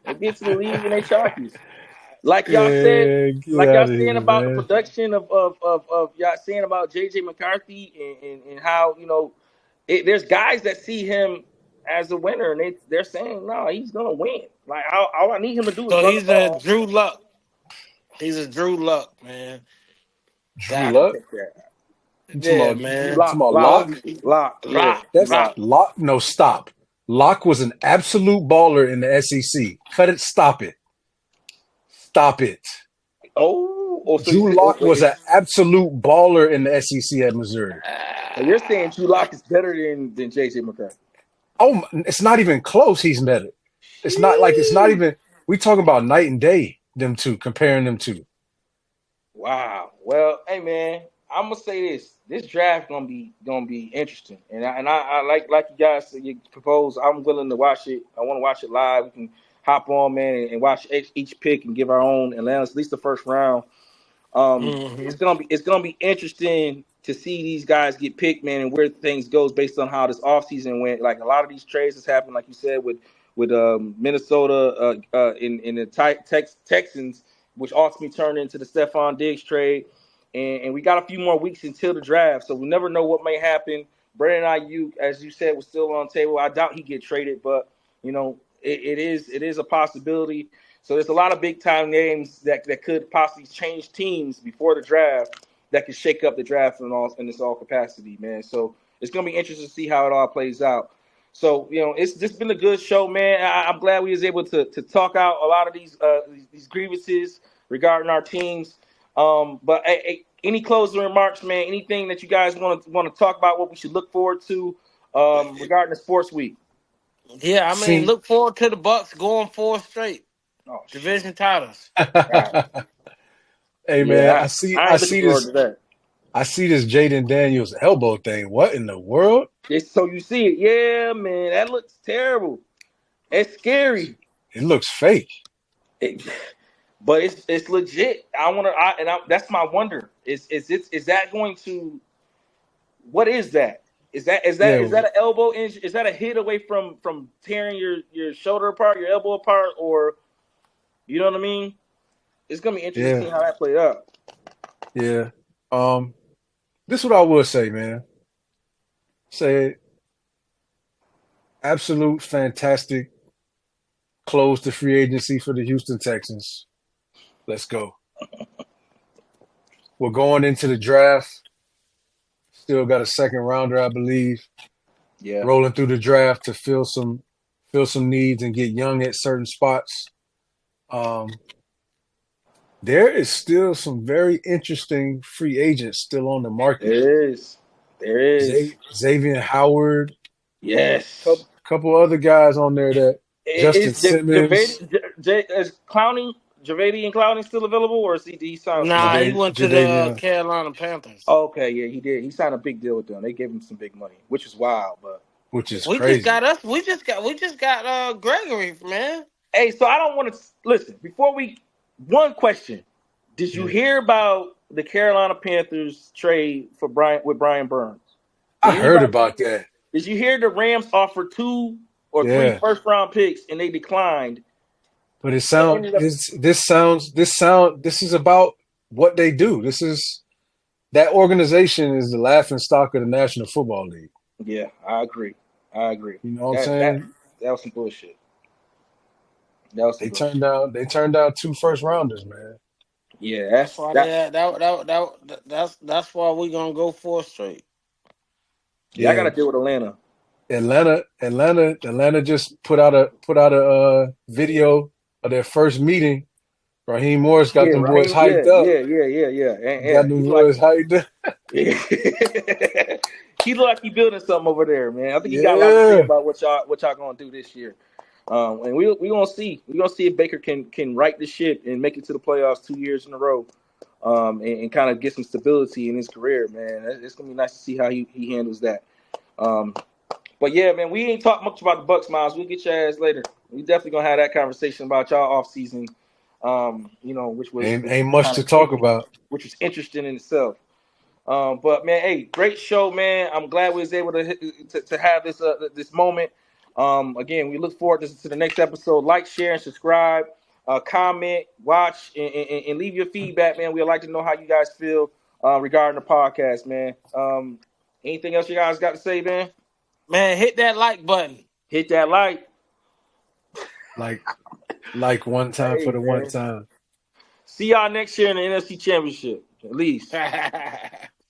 Speaker 2: They get to the league and they shocky. Like y'all said,
Speaker 4: yeah, get
Speaker 2: like
Speaker 4: out
Speaker 2: y'all
Speaker 4: of
Speaker 2: saying
Speaker 4: here,
Speaker 2: about the
Speaker 4: man.
Speaker 2: production of y'all saying about JJ McCarthy and how there's guys that see him as a winner and they're saying no, he's gonna win. Like all I need him to do is
Speaker 3: So
Speaker 2: run the
Speaker 3: he's a
Speaker 2: ball.
Speaker 3: Drew Luck. He's a Drew Luck, man.
Speaker 4: Drew
Speaker 2: I
Speaker 3: That
Speaker 2: can
Speaker 4: Luck?
Speaker 2: take that.
Speaker 3: yeah,
Speaker 4: You
Speaker 3: man.
Speaker 4: talking
Speaker 2: Lock,
Speaker 4: about
Speaker 2: lock,
Speaker 4: Lock?
Speaker 2: yeah,
Speaker 3: Lock,
Speaker 4: That's
Speaker 3: lock.
Speaker 2: lock.
Speaker 4: Lock. No, stop. Lock was an absolute baller in the SEC. Cut it. Stop it. Stop it.
Speaker 2: So you
Speaker 4: Drew
Speaker 2: say
Speaker 4: Lock was an absolute baller in the SEC at Missouri.
Speaker 2: so you're saying Drew Lock is better than JJ McCarthy?
Speaker 4: Oh, it's not even close. He's better. It's not
Speaker 2: Sheesh.
Speaker 4: even. We talking about night and day. Them two, comparing them two.
Speaker 2: Wow. Well, hey man, I'm gonna say this. This draft gonna be interesting, and I like you guys you propose. I'm willing to watch it. I want to watch it live. We can hop on, man, and watch each pick and give our own analysis. At least the first round.
Speaker 3: Hmm.
Speaker 2: It's gonna be interesting to see these guys get picked, man, and where things goes based on how this offseason went. Like a lot of these trades has happened, like you said, with Minnesota in the Texans, which ultimately turned into the Stephon Diggs trade, and we got a few more weeks until the draft, so we never know what may happen. Brandon Ayuk, as you said, was still on the table. I doubt he get traded, but it is a possibility. So there's a lot of big time names that could possibly change teams before the draft that could shake up the draft in this all capacity, man. So it's gonna be interesting to see how it all plays out. So it's just been a good show, man. I'm glad we was able to talk out a lot of these grievances regarding our teams. But any closing remarks, man? Anything that you guys want to talk about? What we should look forward to regarding the sports week?
Speaker 3: Yeah, I mean,
Speaker 4: See,
Speaker 3: look forward to the Bucks going 4 straight
Speaker 2: Oh shit!
Speaker 3: division titles.
Speaker 2: God.
Speaker 4: hey man,
Speaker 2: Yeah, I ain't looking forward to that.
Speaker 4: I see this Jaden Daniels elbow thing. What in the world?
Speaker 2: So you see it, yeah, man. That looks terrible. It's scary.
Speaker 4: It looks fake.
Speaker 2: It, but it's legit. That's my wonder. Is that going to? What is that?
Speaker 4: Yeah,
Speaker 2: Is that an elbow injury? Is that a hit away from tearing your shoulder apart, your elbow apart, or you know what I mean? It's gonna be interesting to
Speaker 4: yeah,
Speaker 2: see how that played out.
Speaker 4: yeah. This is what I would say, man. Say absolute fantastic close to free agency for the Houston Texans. Let's go. We're going into the draft. Still got a second rounder, I believe.
Speaker 2: Yeah,
Speaker 4: Rolling through the draft to fill some needs and get young at certain spots. There is still some very interesting free agents still on the market.
Speaker 2: there is. There is.
Speaker 4: Xavier Howard,
Speaker 2: Yes.
Speaker 4: couple other guys on there that Justin
Speaker 2: Is
Speaker 4: Simmons,
Speaker 2: Javadi and Clowney still available, or is he signed some
Speaker 3: Nah,
Speaker 2: big?
Speaker 3: he went to the
Speaker 4: Jadavion,
Speaker 3: Carolina Panthers.
Speaker 2: Okay, yeah, he did. He signed a big deal with them. They gave him some big money, which is wild. But
Speaker 4: which is
Speaker 3: We just
Speaker 4: crazy.
Speaker 3: got us. We just got Gregory, man.
Speaker 2: hey, so I don't want to listen. Before we, one question: did you
Speaker 4: Yeah.
Speaker 2: hear about the Carolina Panthers trade for Brian Burns?
Speaker 4: I
Speaker 2: Did
Speaker 4: heard
Speaker 2: anybody?
Speaker 4: about that.
Speaker 2: Did you hear the Rams offered 2 or 3
Speaker 4: Yeah.
Speaker 2: first-round picks and they declined?
Speaker 4: But
Speaker 2: It ended up.
Speaker 4: this is about what they do. This is that organization is the laughing stock of the National Football League.
Speaker 2: Yeah, I agree. I agree.
Speaker 4: You know what I'm
Speaker 2: That that
Speaker 4: saying?
Speaker 2: that was some bullshit. That was some bullshit.
Speaker 4: They turned down 2 first rounders, man.
Speaker 2: Yeah,
Speaker 3: That's why they had, that's why we gonna go 4 straight.
Speaker 2: yeah. I got
Speaker 4: Yeah.
Speaker 2: to deal with Atlanta.
Speaker 4: Atlanta just put out a video of their first meeting. Raheem Morris got
Speaker 2: Yeah,
Speaker 4: them boys
Speaker 2: Raheem. Yeah,
Speaker 4: hyped up.
Speaker 2: yeah. And,
Speaker 4: Got
Speaker 2: yeah,
Speaker 4: them
Speaker 2: he look
Speaker 4: boys hyped up.
Speaker 2: like he look like he building something over there, man. I think he got a lot to say
Speaker 4: Yeah.
Speaker 2: about what y'all gonna do this year. And we gonna see if Baker can right the ship and make it to the playoffs 2 years in a row. And kind of get some stability in his career, man. It's gonna be nice to see how he handles that. But yeah, man, we ain't talked much about the Bucks, Miles. We'll get your ass later. We definitely gonna have that conversation about y'all off season. Which was
Speaker 4: Ain't much
Speaker 2: kind
Speaker 4: to
Speaker 2: of
Speaker 4: talk about.
Speaker 2: which was interesting in itself. But man, hey, great show, man. I'm glad we was able to have this moment. Again, we look forward to the next episode. Like, share, and subscribe. Comment, watch, and leave your feedback, man. We'd like to know how you guys feel regarding the podcast, man. Anything else you guys got to say, man?
Speaker 3: Man, hit that like button.
Speaker 2: Hit that like.
Speaker 4: Like one time
Speaker 2: Hey,
Speaker 4: for the one
Speaker 2: man.
Speaker 4: time.
Speaker 2: See y'all next year in the NFC Championship, at least.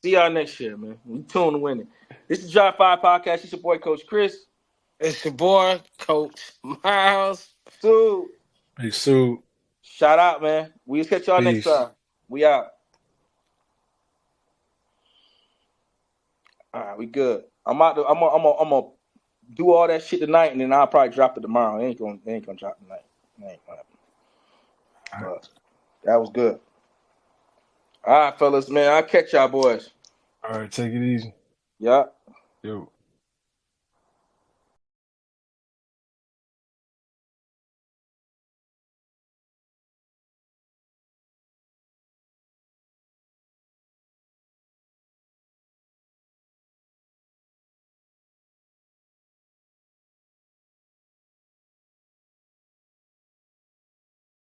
Speaker 2: See y'all next year, man. We tune to win it. This is Drive 5 Podcast. It's your boy, Coach Chris.
Speaker 3: It's your boy, Coach Miles.
Speaker 2: Sue.
Speaker 4: Hey, Sue.
Speaker 2: Shout out, man. We'll catch y'all next
Speaker 4: Peace.
Speaker 2: time. We out. All right, we good. I'm gonna do all that shit tonight, and then I'll probably drop it tomorrow. It ain't gonna drop tonight. It ain't gonna happen. But that was good. All right, fellas, man. I'll catch y'all boys.
Speaker 4: All right, take it easy.
Speaker 2: Yeah.
Speaker 4: Yo.